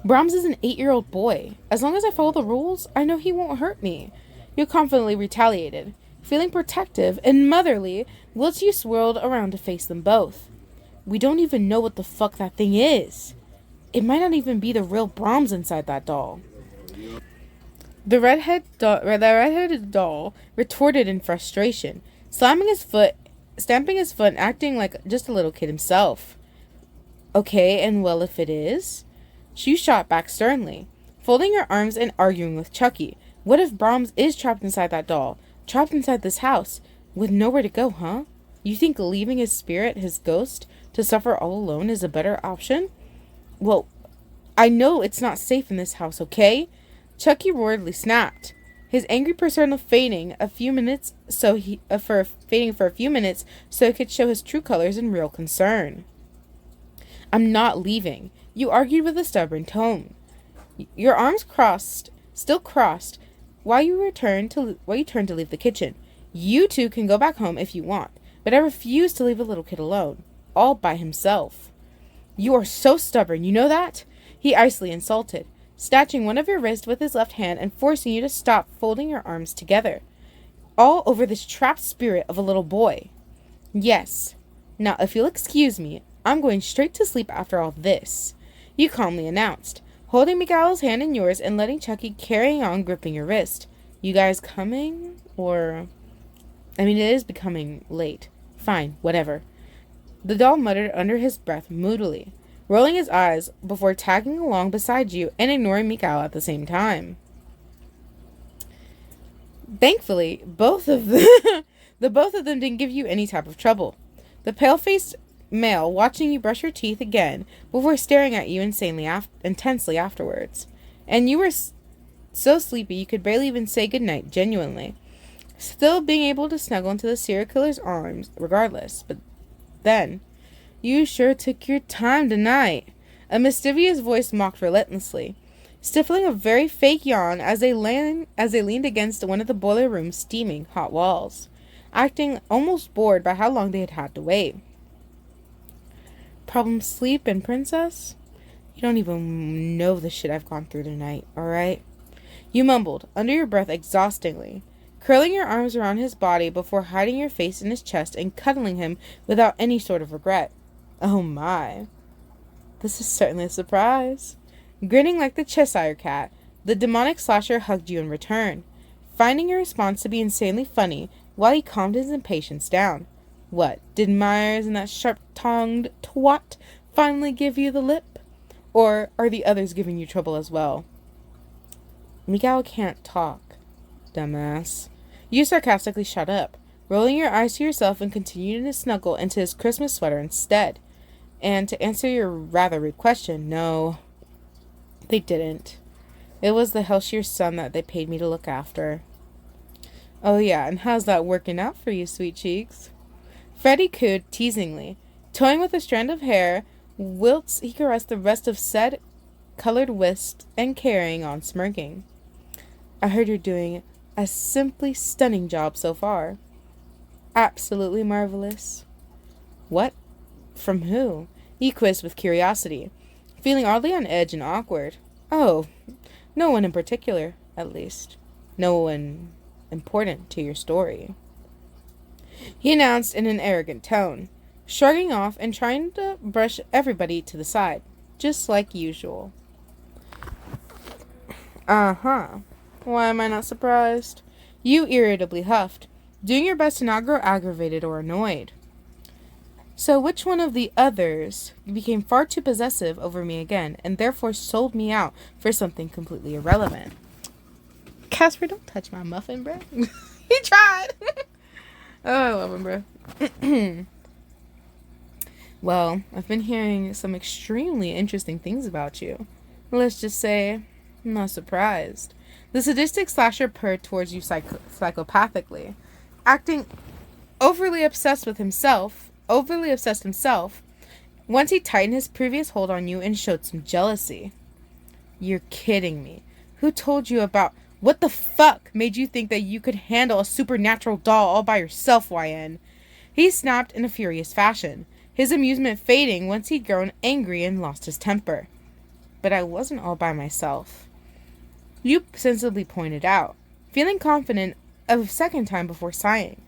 Brahms is an 8-year-old boy. As long as I follow the rules, I know he won't hurt me. You confidently retaliated. Feeling protective and motherly, Wiltshire swirled around to face them both. We don't even know what the fuck that thing is. It might not even be the real Brahms inside that doll. The redheaded doll retorted in frustration, stamping his foot and acting like just a little kid himself. Okay, and well, if it is? She shot back sternly, folding her arms and arguing with Chucky. What if Brahms is trapped inside that doll? Trapped inside this house? With nowhere to go, huh? You think leaving his spirit, his ghost, to suffer all alone is a better option? Well, I know it's not safe in this house, okay? Chucky roaredly snapped, his angry persona fading for a few minutes so he could show his true colors and real concern. I'm not leaving. You argued with a stubborn tone. Your arms still crossed, while you turned to leave the kitchen. You two can go back home if you want, but I refuse to leave a little kid alone, all by himself. You are so stubborn, you know that? He icily insulted, snatching one of your wrists with his left hand and forcing you to stop folding your arms together. All over this trapped spirit of a little boy. Yes. Now, if you'll excuse me, I'm going straight to sleep after all this, you calmly announced, holding Miguel's hand in yours and letting Chucky carry on gripping your wrist. You guys coming? Or... it is becoming late. Fine, whatever. The doll muttered under his breath moodily, rolling his eyes before tagging along beside you and ignoring Miguel at the same time. Thankfully, both of them didn't give you any type of trouble. The pale-faced male watching you brush your teeth again before staring at you intensely afterwards. And you were so sleepy you could barely even say goodnight genuinely, still being able to snuggle into the serial killer's arms regardless. But then, you sure took your time tonight. A mischievous voice mocked relentlessly, stifling a very fake yawn as they leaned against one of the boiler room's steaming hot walls, acting almost bored by how long they had to wait. Problem sleeping, princess? You don't even know the shit I've gone through tonight, alright? You mumbled, under your breath exhaustingly, curling your arms around his body before hiding your face in his chest and cuddling him without any sort of regret. Oh my. This is certainly a surprise. Grinning like the Cheshire Cat, the demonic slasher hugged you in return, finding your response to be insanely funny while he calmed his impatience down. What, did Myers and that sharp-tongued twat finally give you the lip? Or are the others giving you trouble as well? Miguel can't talk, dumbass. You sarcastically shut up, rolling your eyes to yourself and continuing to snuggle into his Christmas sweater instead. And to answer your rather rude question, no, they didn't. It was the Hellshear's son that they paid me to look after. Oh yeah, and how's that working out for you, sweet cheeks? Freddy cooed teasingly, toying with a strand of hair, whilst he caressed the rest of said colored wisp and carrying on smirking. I heard you're doing a simply stunning job so far. Absolutely marvelous. What? From who? He quizzed with curiosity, feeling oddly on edge and awkward. Oh, no one in particular, at least. No one important to your story, he announced in an arrogant tone, shrugging off and trying to brush everybody to the side, just like usual. Uh-huh. Why am I not surprised? You irritably huffed, doing your best to not grow aggravated or annoyed. So which one of the others became far too possessive over me again, and therefore sold me out for something completely irrelevant? Casper, don't touch my muffin, bro. He tried. Oh, I love him, bro. Well, I've been hearing some extremely interesting things about you. Let's just say, I'm not surprised. The sadistic slasher purred towards you psychopathically, acting overly obsessed himself, once he tightened his previous hold on you and showed some jealousy. You're kidding me. Who told you about... What the fuck made you think that you could handle a supernatural doll all by yourself, YN? He snapped in a furious fashion, his amusement fading once he'd grown angry and lost his temper. But I wasn't all by myself. You sensibly pointed out, feeling confident a second time before sighing.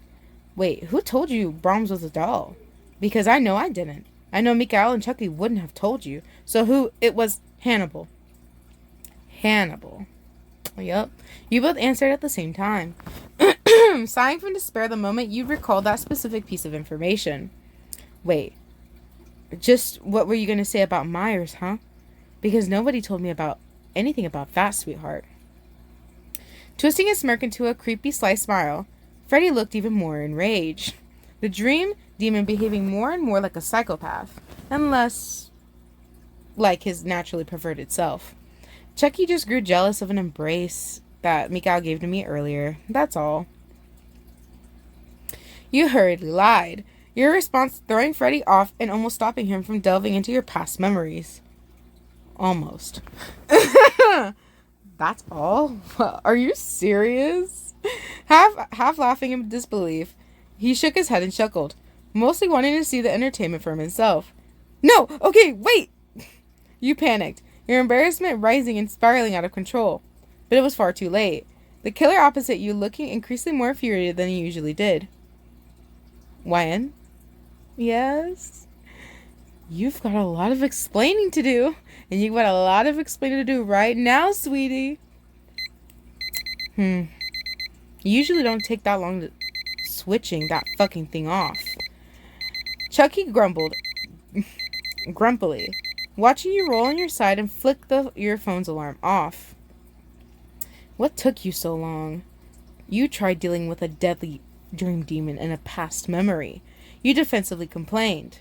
Wait, who told you Brahms was a doll? Because I know I didn't. I know Mikael and Chucky wouldn't have told you. So who? It was Hannibal. Hannibal. Yup. You both answered at the same time, sighing from despair the moment you'd recalled that specific piece of information. Wait. Just what were you going to say about Myers, huh? Because nobody told me about anything about that, sweetheart. Twisting his smirk into a creepy sly smile, Freddy looked even more enraged. The dream demon behaving more and more like a psychopath, and less like his naturally perverted self. Chucky just grew jealous of an embrace that Mikael gave to me earlier. That's all. You hurriedly lied, your response throwing Freddy off and almost stopping him from delving into your past memories. Almost. That's all? Are you serious? Half laughing in disbelief, he shook his head and chuckled, mostly wanting to see the entertainment from himself. No! Okay, wait! You panicked, your embarrassment rising and spiraling out of control. But it was far too late. The killer opposite you looking increasingly more infuriated than he usually did. YN? Yes? You've got a lot of explaining to do. And you've got a lot of explaining to do right now, sweetie. You usually don't take that long to switching that fucking thing off. Chucky grumbled grumpily, watching you roll on your side and flick the earphone's alarm off. What took you so long? You tried dealing with a deadly dream demon in a past memory. You defensively complained,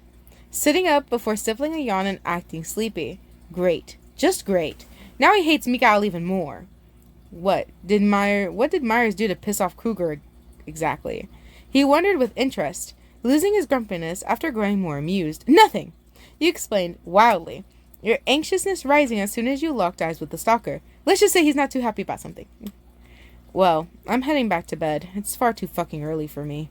sitting up before stifling a yawn and acting sleepy. Great. Just great. Now he hates Mikael even more. What did Myers do to piss off Kruger exactly? He wondered with interest, losing his grumpiness after growing more amused. Nothing, you explained wildly, your anxiousness rising as soon as you locked eyes with the stalker. Let's just say he's not too happy about something. Well, I'm heading back to bed. It's far too fucking early for me,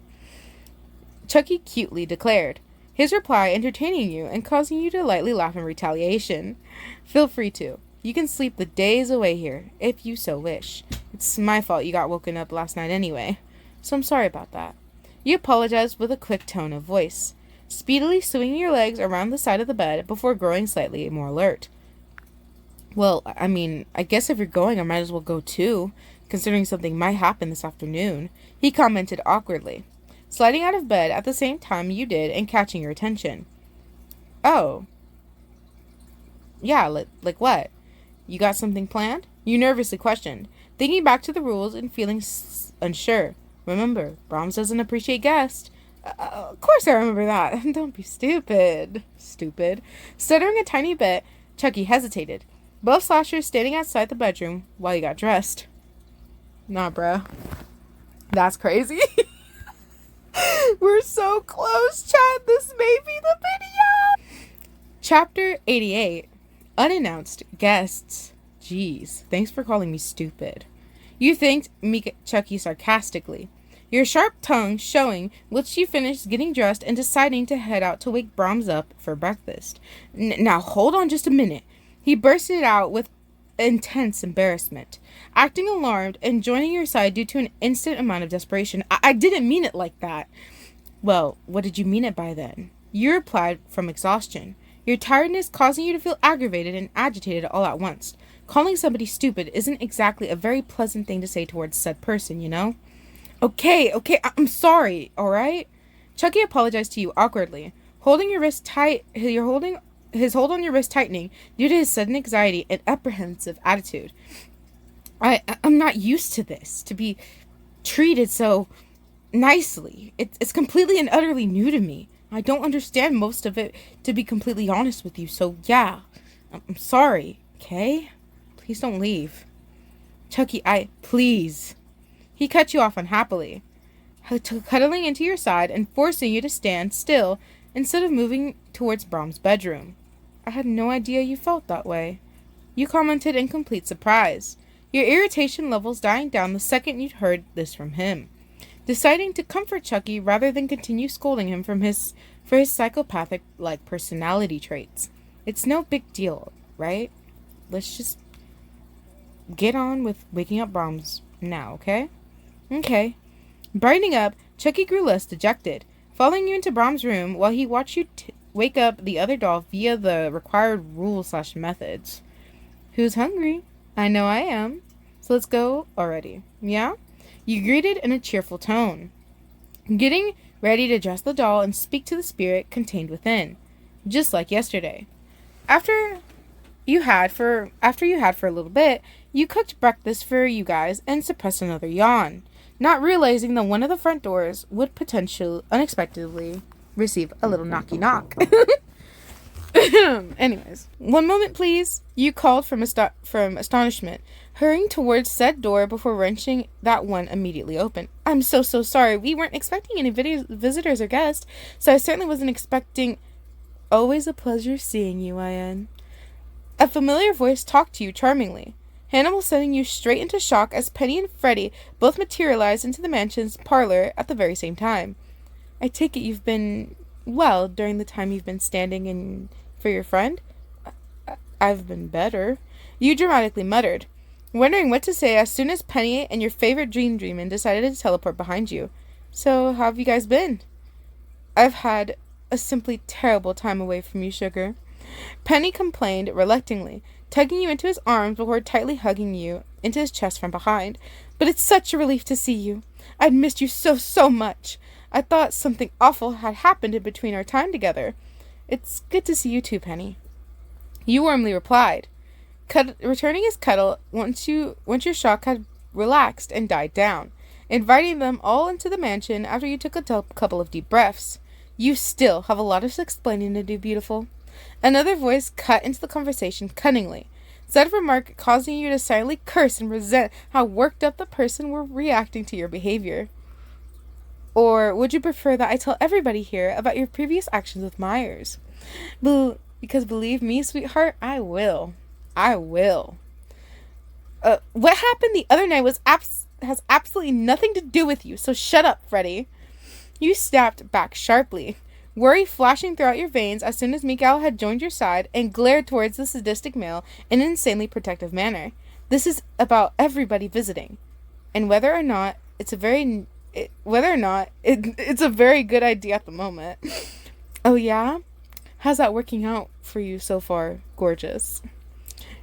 Chucky cutely declared, his reply entertaining you and causing you to lightly laugh in retaliation. Feel free to. You can sleep the days away here, if you so wish. It's my fault you got woken up last night anyway, so I'm sorry about that. You apologized with a quick tone of voice, speedily swinging your legs around the side of the bed before growing slightly more alert. Well, I mean, I guess if you're going, I might as well go too, considering something might happen this afternoon, he commented awkwardly, sliding out of bed at the same time you did and catching your attention. Oh. Yeah, like what? You got something planned? You nervously questioned, thinking back to the rules and feeling unsure. Remember, Brahms doesn't appreciate guests. Of course I remember that. Don't be stupid. Stupid. Stuttering a tiny bit, Chucky hesitated, both slashers standing outside the bedroom while he got dressed. Nah, bruh. That's crazy. We're so close, Chad. This may be the video. Chapter 88. Unannounced guests. Jeez, thanks for calling me stupid. You thanked Chucky sarcastically, your sharp tongue showing which you finished getting dressed and deciding to head out to wake Brahms up for breakfast. Now hold on just a minute. He bursted out with intense embarrassment, acting alarmed and joining your side due to an instant amount of desperation. I didn't mean it like that. Well, what did you mean it by then? You replied from exhaustion, your tiredness causing you to feel aggravated and agitated all at once. Calling somebody stupid isn't exactly a very pleasant thing to say towards said person, you know? Okay, I'm sorry, alright? Chucky apologized to you awkwardly, holding your wrist tight. His hold on your wrist tightening due to his sudden anxiety and apprehensive attitude. I'm not used to this, to be treated so nicely. It's completely and utterly new to me. I don't understand most of it, to be completely honest with you, so yeah. I'm sorry, okay? Please don't leave. Chucky, please. He cut you off unhappily, cuddling into your side and forcing you to stand still instead of moving towards Brahms' bedroom. I had no idea you felt that way, you commented in complete surprise, your irritation levels dying down the second you'd heard this from him, deciding to comfort Chucky rather than continue scolding him for his psychopathic-like personality traits. It's no big deal, right? Let's just get on with waking up Brahms now, okay? Okay. Brightening up, Chucky grew less dejected, following you into Brahms' room while he watched you wake up the other doll via the required rules/methods. Who's hungry? I know I am. So let's go already. Yeah? You greeted in a cheerful tone, getting ready to dress the doll and speak to the spirit contained within, just like yesterday. After you had for a little bit, you cooked breakfast for you guys and suppressed another yawn, not realizing that one of the front doors would potentially unexpectedly receive a little knocky knock. Anyways, one moment please, you called from astonishment, hurrying towards said door before wrenching that one immediately open. I'm so sorry. We weren't expecting any visitors or guests, so I certainly wasn't expecting. Always a pleasure seeing you, IN. A familiar voice talked to you charmingly, Hannibal sending you straight into shock as Penny and Freddy both materialized into the mansion's parlor at the very same time. I take it you've been well during the time you've been standing in for your friend? I've been better, you dramatically muttered, wondering what to say as soon as Penny and your favorite dreamin' decided to teleport behind you. So, how have you guys been? I've had a simply terrible time away from you, sugar," Penny complained reluctantly, tugging you into his arms before tightly hugging you into his chest from behind. "But it's such a relief to see you. I'd missed you so, so much. I thought something awful had happened in between our time together." "It's good to see you too, Penny," you warmly replied, returning his cuddle once your shock had relaxed and died down, inviting them all into the mansion after you took a couple of deep breaths. "You still have a lot of explaining to do, beautiful." Another voice cut into the conversation cunningly, said a remark causing you to silently curse and resent how worked up the person were reacting to your behavior. "Or would you prefer that I tell everybody here about your previous actions with Myers?" Because believe me, sweetheart, I will. I will. What happened the other night has absolutely nothing to do with you, so shut up, Freddy." You snapped back sharply, worry flashing throughout your veins as soon as Mikael had joined your side and glared towards the sadistic male in an insanely protective manner. "This is about everybody visiting, and whether or not it's a very good idea at the moment." "Oh yeah? How's that working out for you so far, gorgeous?"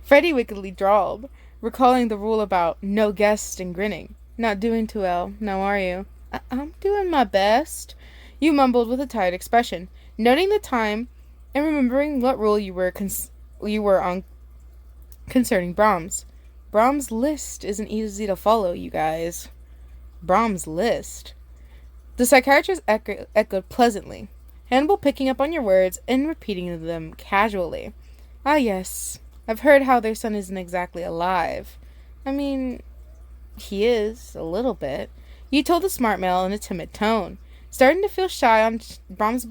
Freddy wickedly drawled, recalling the rule about no guests and grinning. "Not doing too well, now are you?" I'm doing my best," you mumbled with a tired expression, noting the time and remembering what rule you were on concerning Brahms. Brahms' list isn't easy to follow, you guys. Brahms' list. The psychiatrist echoed pleasantly, Hannibal picking up on your words and repeating them casually. "Ah, yes. I've heard how their son isn't exactly alive. I mean, he is, a little bit," you told the smart male in a timid tone, starting to feel shy on Brahms'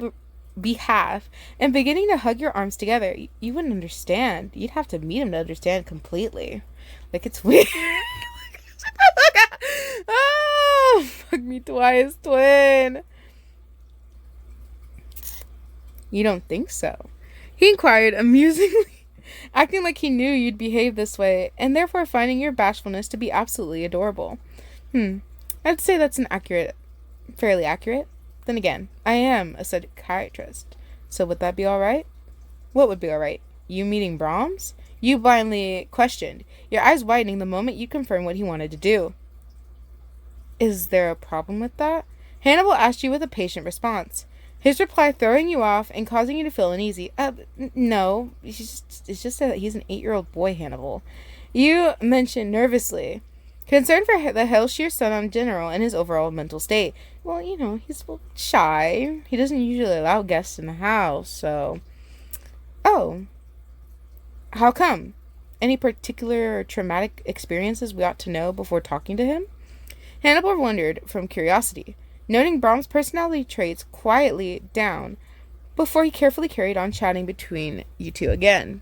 behalf and beginning to hug your arms together. You wouldn't understand. You'd have to meet him to understand completely. Like, it's weird. Oh, fuck me twice, twin. "You don't think so?" he inquired amusingly, acting like he knew you'd behave this way, and therefore finding your bashfulness to be absolutely adorable. I'd say that's fairly accurate. Then again, I am a psychiatrist, so would that be alright?" "What would be alright? You meeting Brahms?" you blindly questioned, your eyes widening the moment you confirmed what he wanted to do. "Is there a problem with that?" Hannibal asked you with a patient response, his reply throwing you off and causing you to feel uneasy. No, it's just that he's an 8-year-old boy, Hannibal," you mentioned nervously, concerned for the Hellshear son in general and his overall mental state. "Well, he's shy. He doesn't usually allow guests in the house, so..." "Oh. How come? Any particular traumatic experiences we ought to know before talking to him?" Hannibal wondered from curiosity, noting Brahms' personality traits quietly down before he carefully carried on chatting between you two again.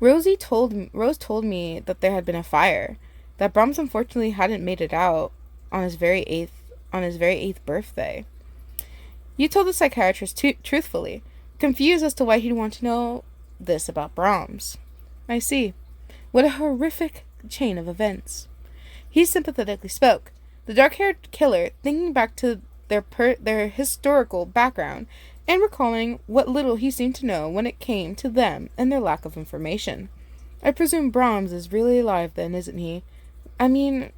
Rose told me that there had been a fire, that Brahms unfortunately hadn't made it out on his very eighth birthday. You told the psychiatrist truthfully, confused as to why he'd want to know this about Brahms. "I see. What a horrific chain of events." He sympathetically spoke, the dark-haired killer thinking back to their historical background and recalling what little he seemed to know when it came to them and their lack of information. "I presume Brahms is really alive then, isn't he?" "I mean,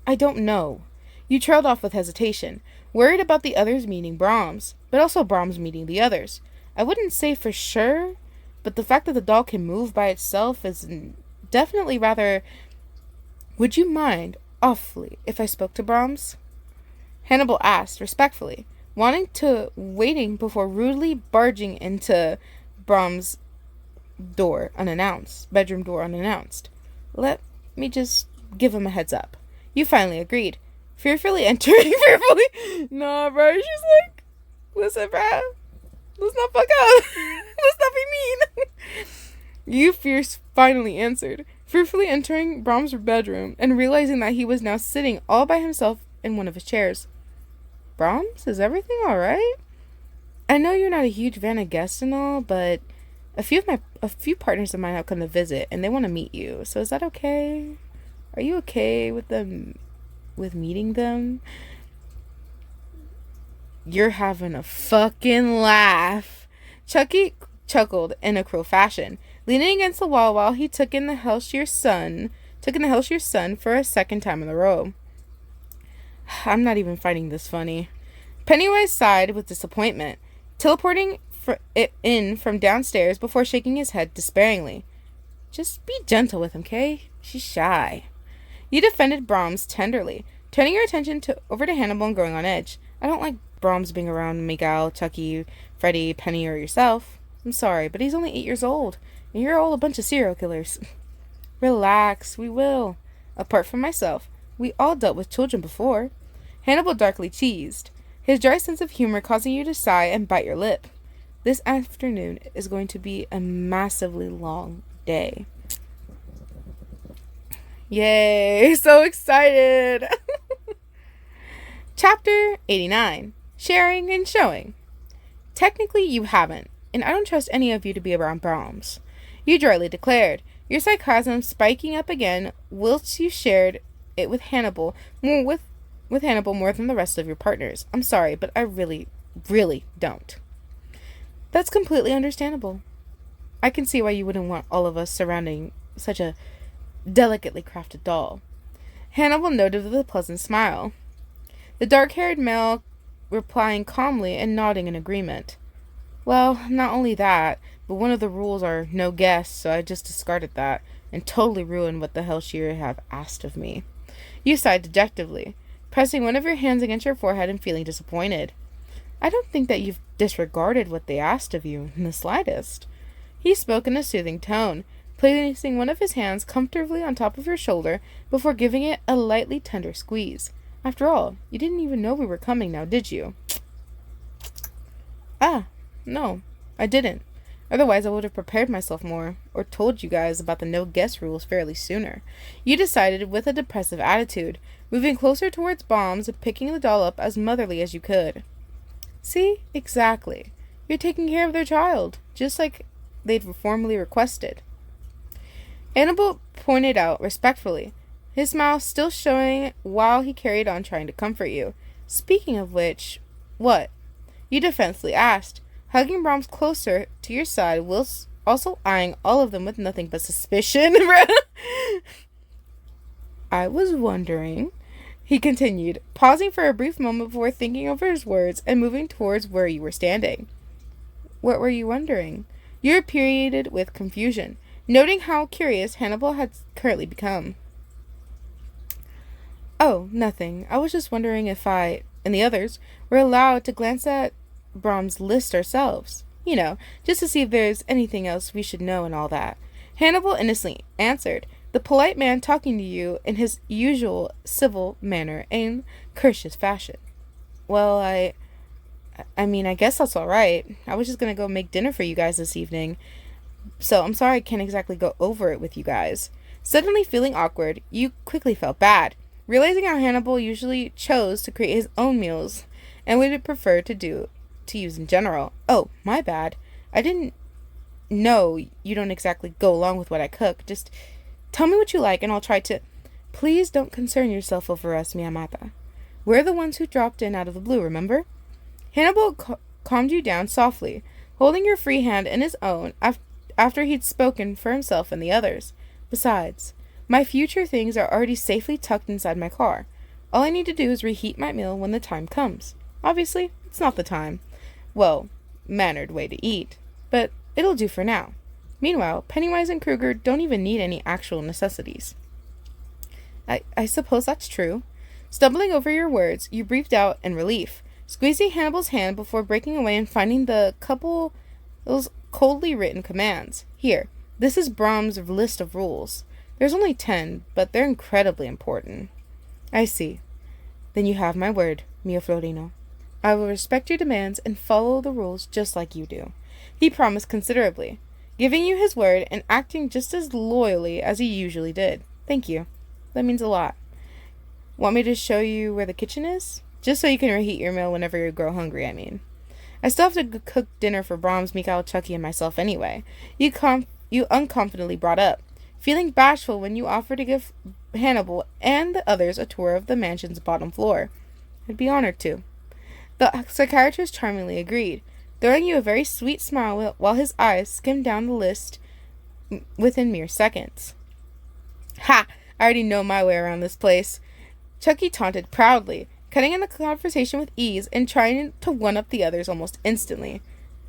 I don't know." You trailed off with hesitation, worried about the others meeting Brahms, but also Brahms meeting the others. "I wouldn't say for sure, but the fact that the doll can move by itself is definitely rather... Would you mind, awfully, if I spoke to Brahms?" Hannibal asked, respectfully, waiting before rudely barging into Brahms' bedroom door unannounced. "Let me just give him a heads up." You finally agreed, fearfully entering. Nah, bro, she's like, "Listen, bro, let's not fuck up. Let's not be mean." You finally answered, fearfully entering Brahms' bedroom and realizing that he was now sitting all by himself in one of his chairs. "Brahms, is everything alright? I know you're not a huge fan of guests and all, but a few partners of mine have come to visit and they want to meet you, so is that okay? Are you okay with meeting them?" You're having a fucking laugh. Chucky chuckled in a cruel fashion, leaning against the wall while he took in the Hellshear's son for a second time in a row. I'm not even finding this funny. Pennywise sighed with disappointment, teleporting in from downstairs before shaking his head despairingly. Just be gentle with him, Kay. She's shy. You defended Brahms tenderly, turning your attention over to Hannibal and growing on edge. I don't like Brahms being around Miguel, Chucky, Freddy, Penny, or yourself. I'm sorry, but he's only 8 years old, and you're all a bunch of serial killers. Relax, we will. Apart from myself, we all dealt with children before. Hannibal darkly teased, his dry sense of humor causing you to sigh and bite your lip. This afternoon is going to be a massively long day. Yay, so excited! Chapter 89, Sharing and Showing. Technically, you haven't, and I don't trust any of you to be around Brahms. You dryly declared, your sarcasm spiking up again whilst you shared it with Hannibal more than the rest of your partners. I'm sorry, but I really, really don't. That's completely understandable. I can see why you wouldn't want all of us surrounding such a delicately crafted doll. Hannibal noted with a pleasant smile, the dark-haired male replying calmly and nodding in agreement. Well, not only that, but one of the rules are no guests, so I just discarded that and totally ruined what the hell she would have asked of me. You sighed dejectedly, pressing one of your hands against your forehead and feeling disappointed. I don't think that you've disregarded what they asked of you in the slightest. He spoke in a soothing tone, placing one of his hands comfortably on top of your shoulder before giving it a lightly tender squeeze. After all, you didn't even know we were coming now, did you? No, I didn't. Otherwise, I would have prepared myself more, or told you guys about the no-guest rules fairly sooner. You decided with a depressive attitude, moving closer towards Bombs and picking the doll up as motherly as you could. See? Exactly. You're taking care of their child, just like they'd formally requested. Hannibal pointed out respectfully, his smile still showing while he carried on trying to comfort you. Speaking of which, what? You defensively asked, hugging Brahms closer to your side whilst also eyeing all of them with nothing but suspicion. I was wondering, he continued, pausing for a brief moment before thinking over his words and moving towards where you were standing. What were you wondering? You were perioded with confusion, noting how curious Hannibal had currently become. Oh, nothing. I was just wondering if I, and the others, were allowed to glance at Brahms' list ourselves. You know, just to see if there's anything else we should know and all that. Hannibal innocently answered, the polite man talking to you in his usual civil manner and courteous fashion. Well, I guess that's all right. I was just going to go make dinner for you guys this evening, so I'm sorry I can't exactly go over it with you guys. Suddenly feeling awkward, you quickly felt bad, realizing how Hannibal usually chose to create his own meals and would prefer to use in general. Oh, my bad. I didn't know you don't exactly go along with what I cook. Just tell me what you like and I'll try to... Please don't concern yourself over us, Miyamata. We're the ones who dropped in out of the blue, remember? Hannibal calmed you down softly, holding your free hand in his own after he'd spoken for himself and the others. Besides, my future things are already safely tucked inside my car. All I need to do is reheat my meal when the time comes. Obviously, it's not the time. Well, mannered way to eat, but it'll do for now. Meanwhile, Pennywise and Krueger don't even need any actual necessities. I suppose that's true. Stumbling over your words, you breathed out in relief, squeezing Hannibal's hand before breaking away and finding those coldly written commands. Here, this is Brahms' list of rules. There's only 10, but they're incredibly important. I see. Then you have my word, mio Florino. I will respect your demands and follow the rules just like you do. He promised considerably, giving you his word and acting just as loyally as he usually did. Thank you. That means a lot. Want me to show you where the kitchen is? Just so you can reheat your meal whenever you grow hungry, I mean. I still have to cook dinner for Brahms, Mikhail, Chucky, and myself anyway. You unconfidently brought up, feeling bashful when you offered to give Hannibal and the others a tour of the mansion's bottom floor. I'd be honored to. The psychiatrist charmingly agreed, throwing you a very sweet smile while his eyes skimmed down the list within mere seconds. Ha! I already know my way around this place. Chucky taunted proudly, cutting in the conversation with ease and trying to one-up the others almost instantly.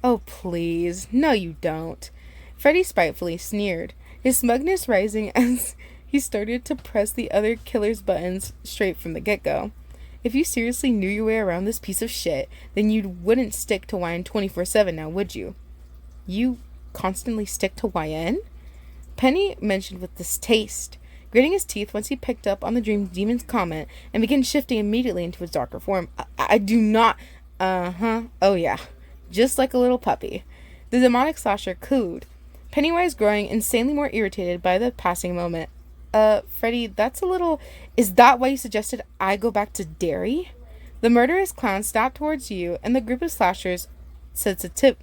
Oh, please. No, you don't. Freddy spitefully sneered, his smugness rising as he started to press the other killer's buttons straight from the get-go. If you seriously knew your way around this piece of shit, then you wouldn't stick to YN 24/7 now, would you? You constantly stick to YN? Penny mentioned with distaste, gritting his teeth once he picked up on the Dream Demon's comment and began shifting immediately into his darker form. I do not... Oh yeah. Just like a little puppy. The demonic slasher cooed, Pennywise growing insanely more irritated by the passing moment. Freddy, that's a little... Is that why you suggested I go back to Derry? The murderous clown stepped towards you, and the group of slashers sensitively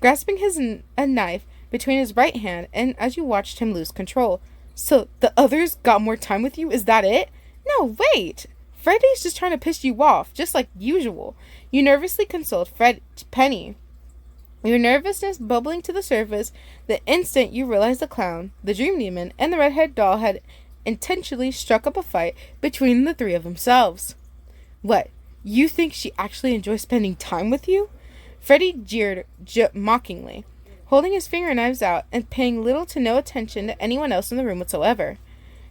grasping a knife between his right hand, and as you watched him lose control. So, the others got more time with you? Is that it? No, wait! Freddy's just trying to piss you off, just like usual. You nervously consoled Penny. Your nervousness bubbling to the surface the instant you realized the clown, the Dream Demon, and the redhead doll had intentionally struck up a fight between the three of themselves. What? You think she actually enjoys spending time with you? Freddy jeered mockingly, holding his finger knives out and paying little to no attention to anyone else in the room whatsoever.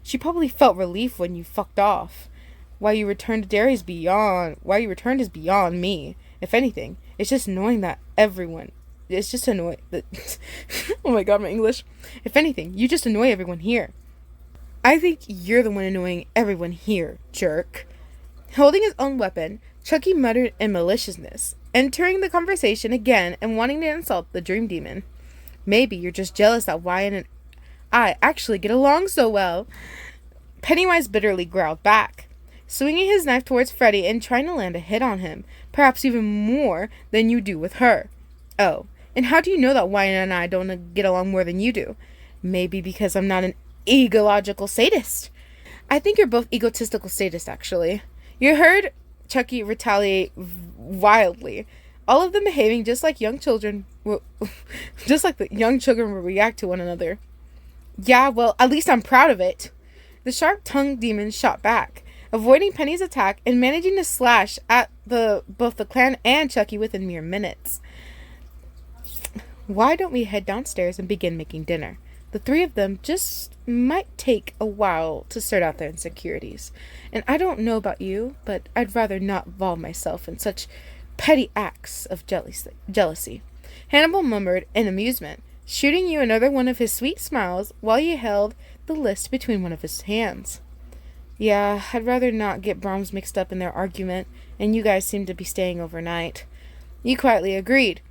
She probably felt relief when you fucked off. Why you returned is beyond me. If anything, it's just annoying that everyone... It's just annoying that... Oh my god, my English. If anything, you just annoy everyone here. I think you're the one annoying everyone here, jerk. Holding his own weapon, Chucky muttered in maliciousness, entering the conversation again and wanting to insult the Dream Demon. Maybe you're just jealous that Wyatt and I actually get along so well. Pennywise bitterly growled back, swinging his knife towards Freddy and trying to land a hit on him, perhaps even more than you do with her. Oh, and how do you know that Wyatt and I don't get along more than you do? Maybe because I'm not an egological sadist. I think you're both egotistical sadists, actually. You heard Chucky retaliate wildly, all of them behaving just like young children, just like the young children will react to one another. Yeah, well, at least I'm proud of it. The sharp-tongued demon shot back, avoiding Penny's attack and managing to slash at both the clan and Chucky within mere minutes. Why don't we head downstairs and begin making dinner? The three of them just might take a while to sort out their insecurities. And I don't know about you, but I'd rather not involve myself in such petty acts of jealousy. Hannibal murmured in amusement, shooting you another one of his sweet smiles while he held the list between one of his hands. Yeah, I'd rather not get Brahms mixed up in their argument, and you guys seem to be staying overnight. You quietly agreed.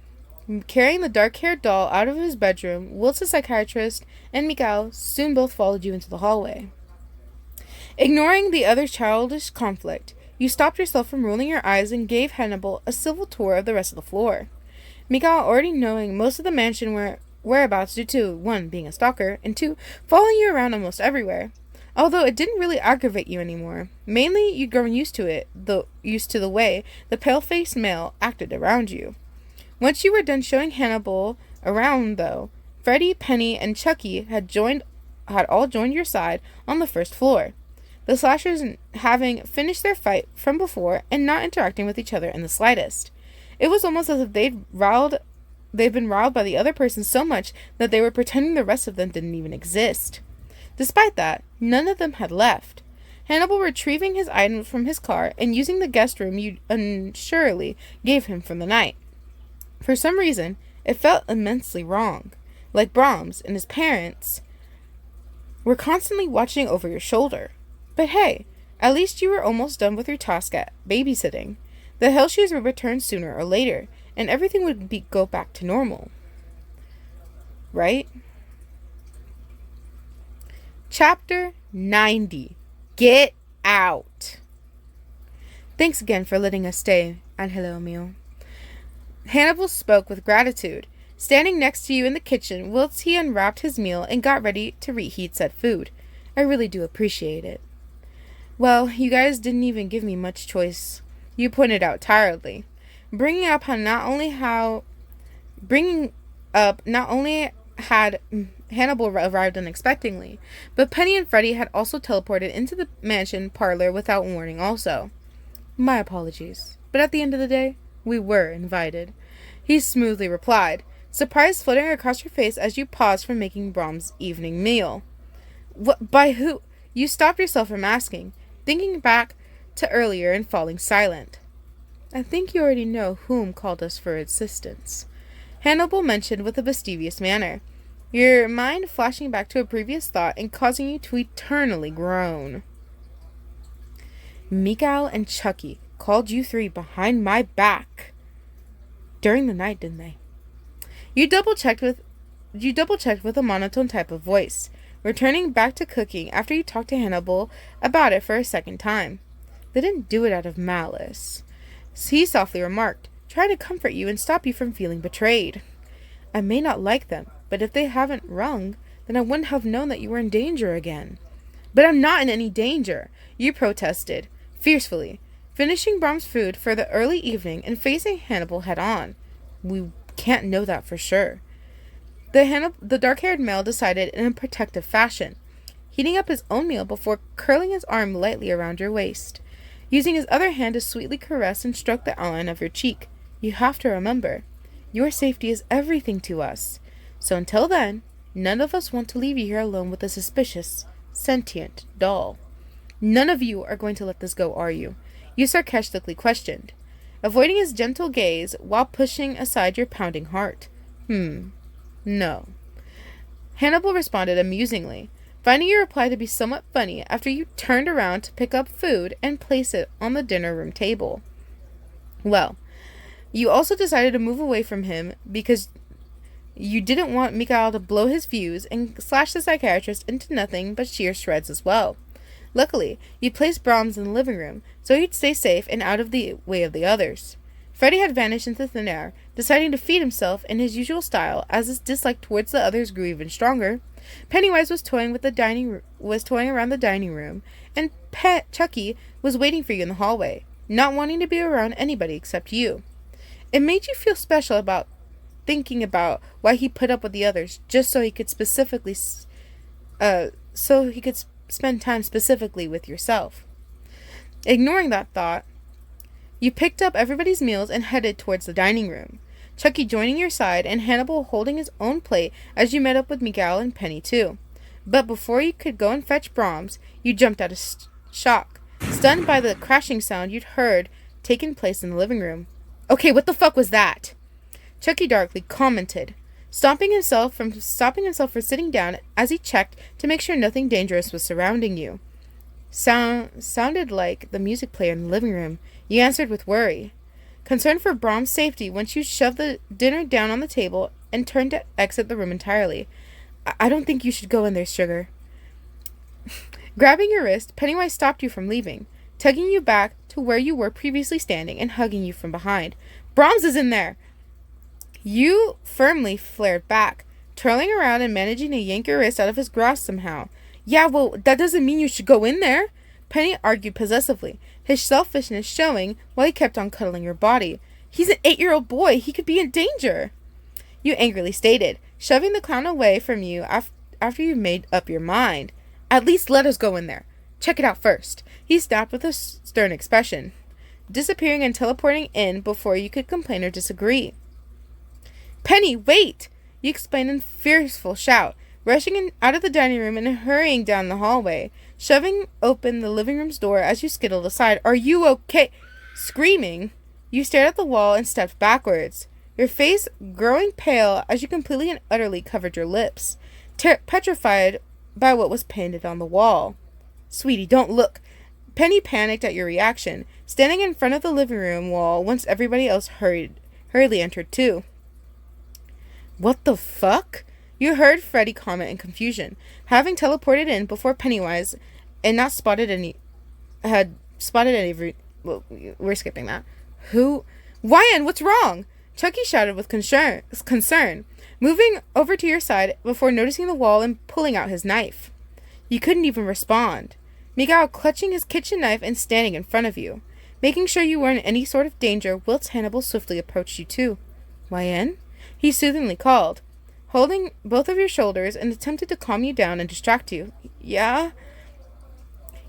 Carrying the dark-haired doll out of his bedroom, Wiltz the psychiatrist and Mikhail soon both followed you into the hallway. Ignoring the other childish conflict, you stopped yourself from rolling your eyes and gave Hannibal a civil tour of the rest of the floor. Mikhail, already knowing most of the mansion whereabouts due to, 1, being a stalker, and 2, following you around almost everywhere. Although it didn't really aggravate you anymore. Mainly, you'd grown used to the way the pale-faced male acted around you. Once you were done showing Hannibal around, though, Freddy, Penny, and Chucky had all joined your side on the first floor. The slashers having finished their fight from before and not interacting with each other in the slightest. It was almost as if they'd been riled by the other person so much that they were pretending the rest of them didn't even exist. Despite that, none of them had left. Hannibal retrieving his items from his car and using the guest room you unsurely gave him for the night. For some reason, it felt immensely wrong, like Brahms and his parents were constantly watching over your shoulder. But hey, at least you were almost done with your task at babysitting. The Hellshoes would return sooner or later, and everything would go back to normal. Right? Chapter 90. Get out. Thanks again for letting us stay, and hello, meal. Hannibal spoke with gratitude, standing next to you in the kitchen whilst he unwrapped his meal and got ready to reheat said food. I really do appreciate it. Well, you guys didn't even give me much choice you pointed out tiredly, bringing up not only had Hannibal arrived unexpectedly, but Penny and Freddie had also teleported into the mansion parlor without warning also. My apologies, but at the end of the day, we were invited, he smoothly replied, surprise flitting across your face as you paused from making Brahm's evening meal. What, by who? You stopped yourself from asking, thinking back to earlier and falling silent. I think you already know whom called us for assistance, Hannibal mentioned with a mischievous manner, your mind flashing back to a previous thought and causing you to eternally groan. Mikael and Chucky called you three behind my back. During the night, didn't they? You double-checked with a monotone type of voice, returning back to cooking after you talked to Hannibal about it for a second time. They didn't do it out of malice, he softly remarked, trying to comfort you and stop you from feeling betrayed. I may not like them, but if they haven't rung, then I wouldn't have known that you were in danger again. But I'm not in any danger, you protested, fiercely, finishing Brahm's food for the early evening and facing Hannibal head on. We can't know that for sure. The dark-haired male decided in a protective fashion, heating up his own meal before curling his arm lightly around your waist, using his other hand to sweetly caress and stroke the outline of your cheek. You have to remember, your safety is everything to us. So until then, none of us want to leave you here alone with a suspicious, sentient doll. None of you are going to let this go, are you? You sarcastically questioned, avoiding his gentle gaze while pushing aside your pounding heart. No. Hannibal responded amusingly, finding your reply to be somewhat funny after you turned around to pick up food and place it on the dinner room table. Well, you also decided to move away from him because you didn't want Mikael to blow his fuse and slash the psychiatrist into nothing but sheer shreds as well. Luckily, you placed Brahms in the living room, so he'd stay safe and out of the way of the others. Freddie had vanished into thin air, deciding to feed himself in his usual style as his dislike towards the others grew even stronger. Pennywise was toying around the dining room, and Chucky was waiting for you in the hallway, not wanting to be around anybody except you. It made you feel special about thinking about why he put up with the others, just so he could spend time specifically with yourself. Ignoring that thought, you picked up everybody's meals and headed towards the dining room, Chucky joining your side and Hannibal holding his own plate as you met up with Mikael and Penny too. But before you could go and fetch Brahms, you jumped out of shock, stunned by the crashing sound you'd heard taking place in the living room. Okay, what the fuck was that? Chucky darkly commented, stopping himself from sitting down as he checked to make sure nothing dangerous was surrounding you. Sounded like the music player in the living room. You answered with worry. Concerned for Brahm's safety once you shoved the dinner down on the table and turned to exit the room entirely. I don't think you should go in there, sugar. Grabbing your wrist, Pennywise stopped you from leaving, tugging you back to where you were previously standing and hugging you from behind. Brahms is in there! You firmly flared back, twirling around and managing to yank your wrist out of his grasp somehow. Yeah, well, that doesn't mean you should go in there, Penny argued possessively, his selfishness showing while he kept on cuddling your body. He's an 8-year-old boy. He could be in danger, you angrily stated, shoving the clown away from you after you made up your mind. At least let us go in there. Check it out first. He stopped with a stern expression, disappearing and teleporting in before you could complain or disagree. Penny, wait! You exclaimed in a fearful shout, rushing out of the dining room and hurrying down the hallway, shoving open the living room's door as you skittled aside. Are you okay? Screaming, you stared at the wall and stepped backwards, your face growing pale as you completely and utterly covered your lips, petrified by what was painted on the wall. Sweetie, don't look. Penny panicked at your reaction, standing in front of the living room wall once everybody else hurriedly entered too. What the fuck? You heard Freddie comment in confusion, having teleported in before Pennywise and not spotted any. Well, we're skipping that. Who? Wyan, what's wrong? Chucky shouted with concern, moving over to your side before noticing the wall and pulling out his knife. You couldn't even respond, Mikael clutching his kitchen knife and standing in front of you. Making sure you weren't in any sort of danger, whilst Hannibal swiftly approached you too. YN? He soothingly called, holding both of your shoulders and attempted to calm you down and distract you. Yeah?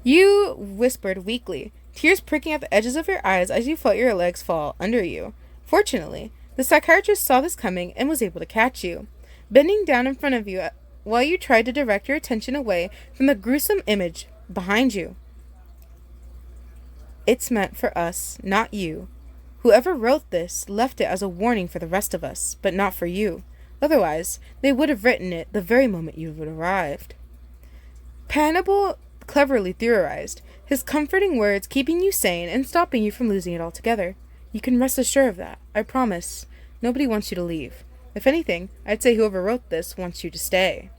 You whispered weakly, tears pricking at the edges of your eyes as you felt your legs fall under you. Fortunately, the psychiatrist saw this coming and was able to catch you, bending down in front of you while you tried to direct your attention away from the gruesome image behind you. It's meant for us, not you. Whoever wrote this left it as a warning for the rest of us, but not for you. Otherwise, they would have written it the very moment you had arrived. Hannibal cleverly theorized, his comforting words keeping you sane and stopping you from losing it altogether. You can rest assured of that, I promise. Nobody wants you to leave. If anything, I'd say whoever wrote this wants you to stay.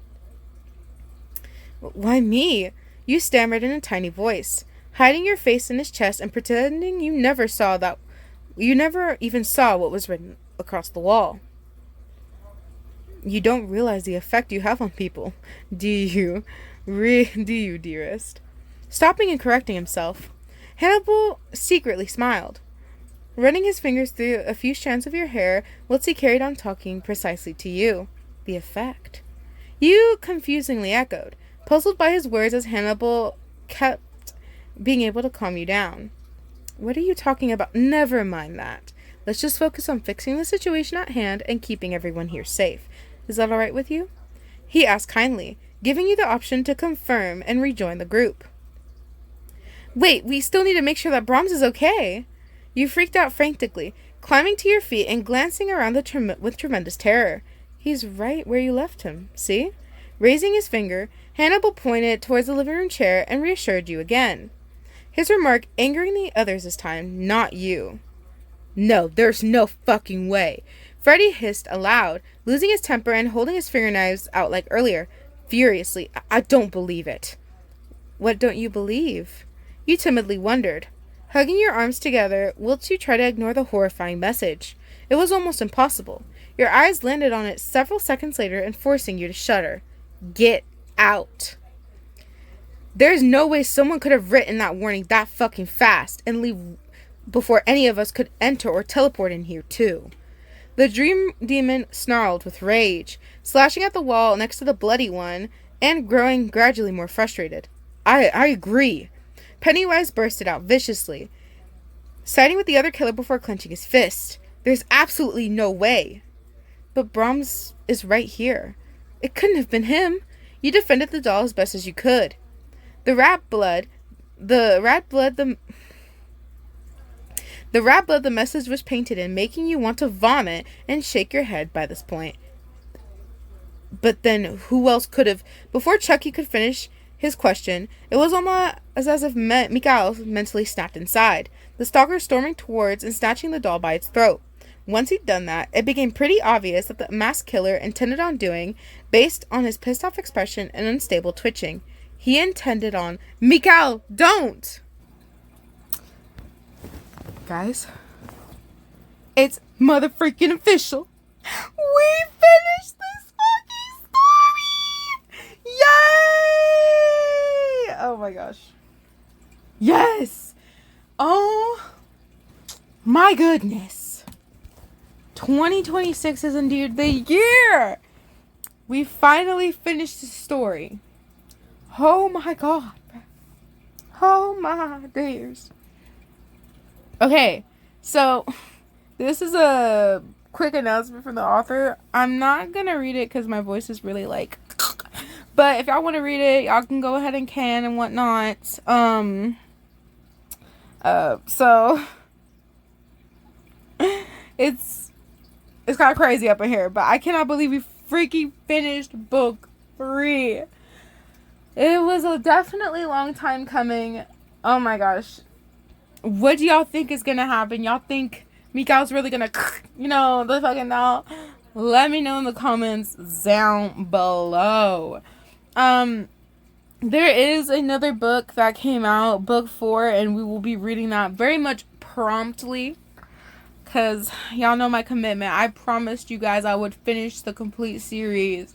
Why me? You stammered in a tiny voice, hiding your face in his chest and pretending you never even saw what was written across the wall. You don't realize the effect you have on people, do you? Do you, dearest? Stopping and correcting himself, Hannibal secretly smiled, running his fingers through a few strands of your hair whilst he carried on talking precisely to you. The effect. You confusingly echoed, puzzled by his words as Hannibal kept being able to calm you down. What are you talking about? Never mind that. Let's just focus on fixing the situation at hand and keeping everyone here safe. Is that all right with you? He asked kindly, giving you the option to confirm and rejoin the group. Wait, we still need to make sure that Brahms is okay. You freaked out frantically, climbing to your feet and glancing around with tremendous terror. He's right where you left him, see? Raising his finger, Hannibal pointed towards the living room chair and reassured you again. His remark angering the others this time, not you. No, there's no fucking way. Freddy hissed aloud, losing his temper and holding his fingernails out like earlier. Furiously, I don't believe it. What don't you believe? You timidly wondered, hugging your arms together whilst you tried to ignore the horrifying message. It was almost impossible. Your eyes landed on it several seconds later and forcing you to shudder. Get out. There's no way someone could have written that warning that fucking fast and leave before any of us could enter or teleport in here too. The dream demon snarled with rage, slashing at the wall next to the bloody one and growing gradually more frustrated. I agree. Pennywise bursted out viciously, siding with the other killer before clenching his fist. There's absolutely no way. But Brahms is right here. It couldn't have been him. You defended the doll as best as you could. The rat blood the message was painted in, making you want to vomit and shake your head by this point. But then who else could have? Before Chucky could finish his question, it was almost as if Mikhail mentally snapped inside, the stalker storming towards and snatching the doll by its throat. Once he'd done that, it became pretty obvious that the masked killer intended on doing, based on his pissed-off expression and unstable twitching. He intended on... Mikhail, don't! Guys, it's motherfreaking official. We finished this fucking story! Yay! Oh my gosh. Yes! Oh my goodness. 2026 is indeed the year! We finally finished the story. Oh my god. Oh my dears. Okay, so this is a quick announcement from the author. I'm not gonna read it because my voice is really like, but if y'all want to read it, y'all can go ahead and can and whatnot. So it's kind of crazy up in here, but I cannot believe we freaking finished book 3. It was a definitely long time coming. Oh my gosh. What do y'all think is gonna happen? Y'all think Mikhail's really gonna, the fucking doll? Let me know in the comments down below. There is another book that came out, book 4, and we will be reading that very much promptly. Because y'all know my commitment. I promised you guys I would finish the complete series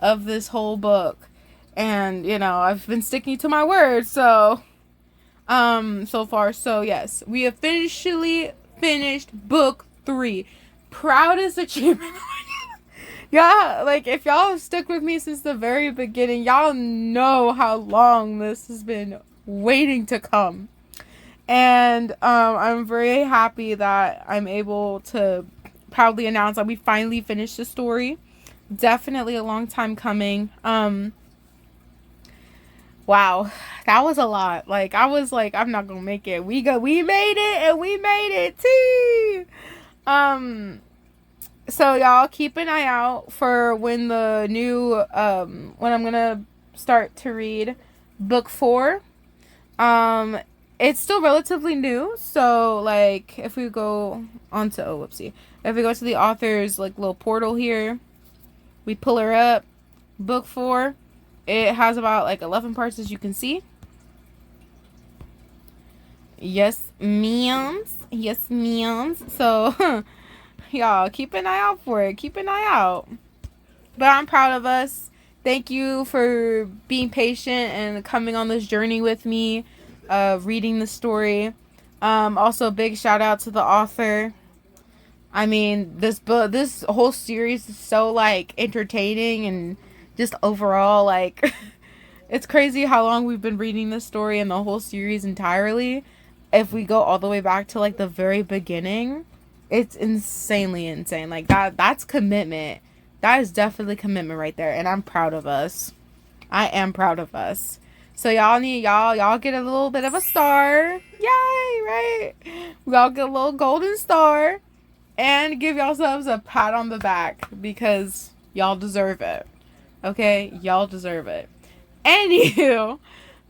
of this whole book. And, I've been sticking to my word, so... so far. So yes, we officially finished book 3. Proudest achievement. Yeah, like if y'all have stuck with me since the very beginning, y'all know how long this has been waiting to come. And I'm very happy that I'm able to proudly announce that we finally finished the story. Definitely a long time coming. Wow, that was a lot. Like I was like, I'm not gonna make it. We made it, and we made it too. So y'all keep an eye out for when the new when I'm gonna start to read book 4. It's still relatively new, so like if we go onto if we go to the author's like little portal here, we pull her up, book 4. It has about like 11 parts, as you can see. Yes, memes. Yes, memes. So y'all keep an eye out for it. Keep an eye out. But I'm proud of us. Thank you for being patient and coming on this journey with me, reading the story. Also, big shout out to the author. I mean, this whole series is so like entertaining and just overall like it's crazy how long we've been reading this story and the whole series entirely. If we go all the way back to like the very beginning, it's insanely insane. Like that's commitment. That is definitely commitment right there, and I'm proud of us. I am proud of us. So y'all get a little bit of a star. Yay, right? We all get a little golden star and give yourselves a pat on the back because y'all deserve it. Okay? Y'all deserve it. Anywho,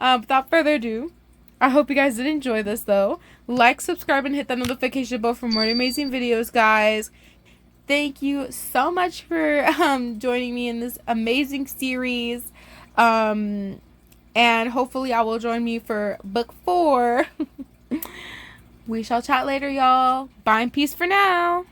without further ado, I hope you guys did enjoy this though. Like, subscribe, and hit that notification bell for more amazing videos, guys. Thank you so much for joining me in this amazing series. And hopefully I will join me for book 4. We shall chat later, y'all. Bye and peace for now.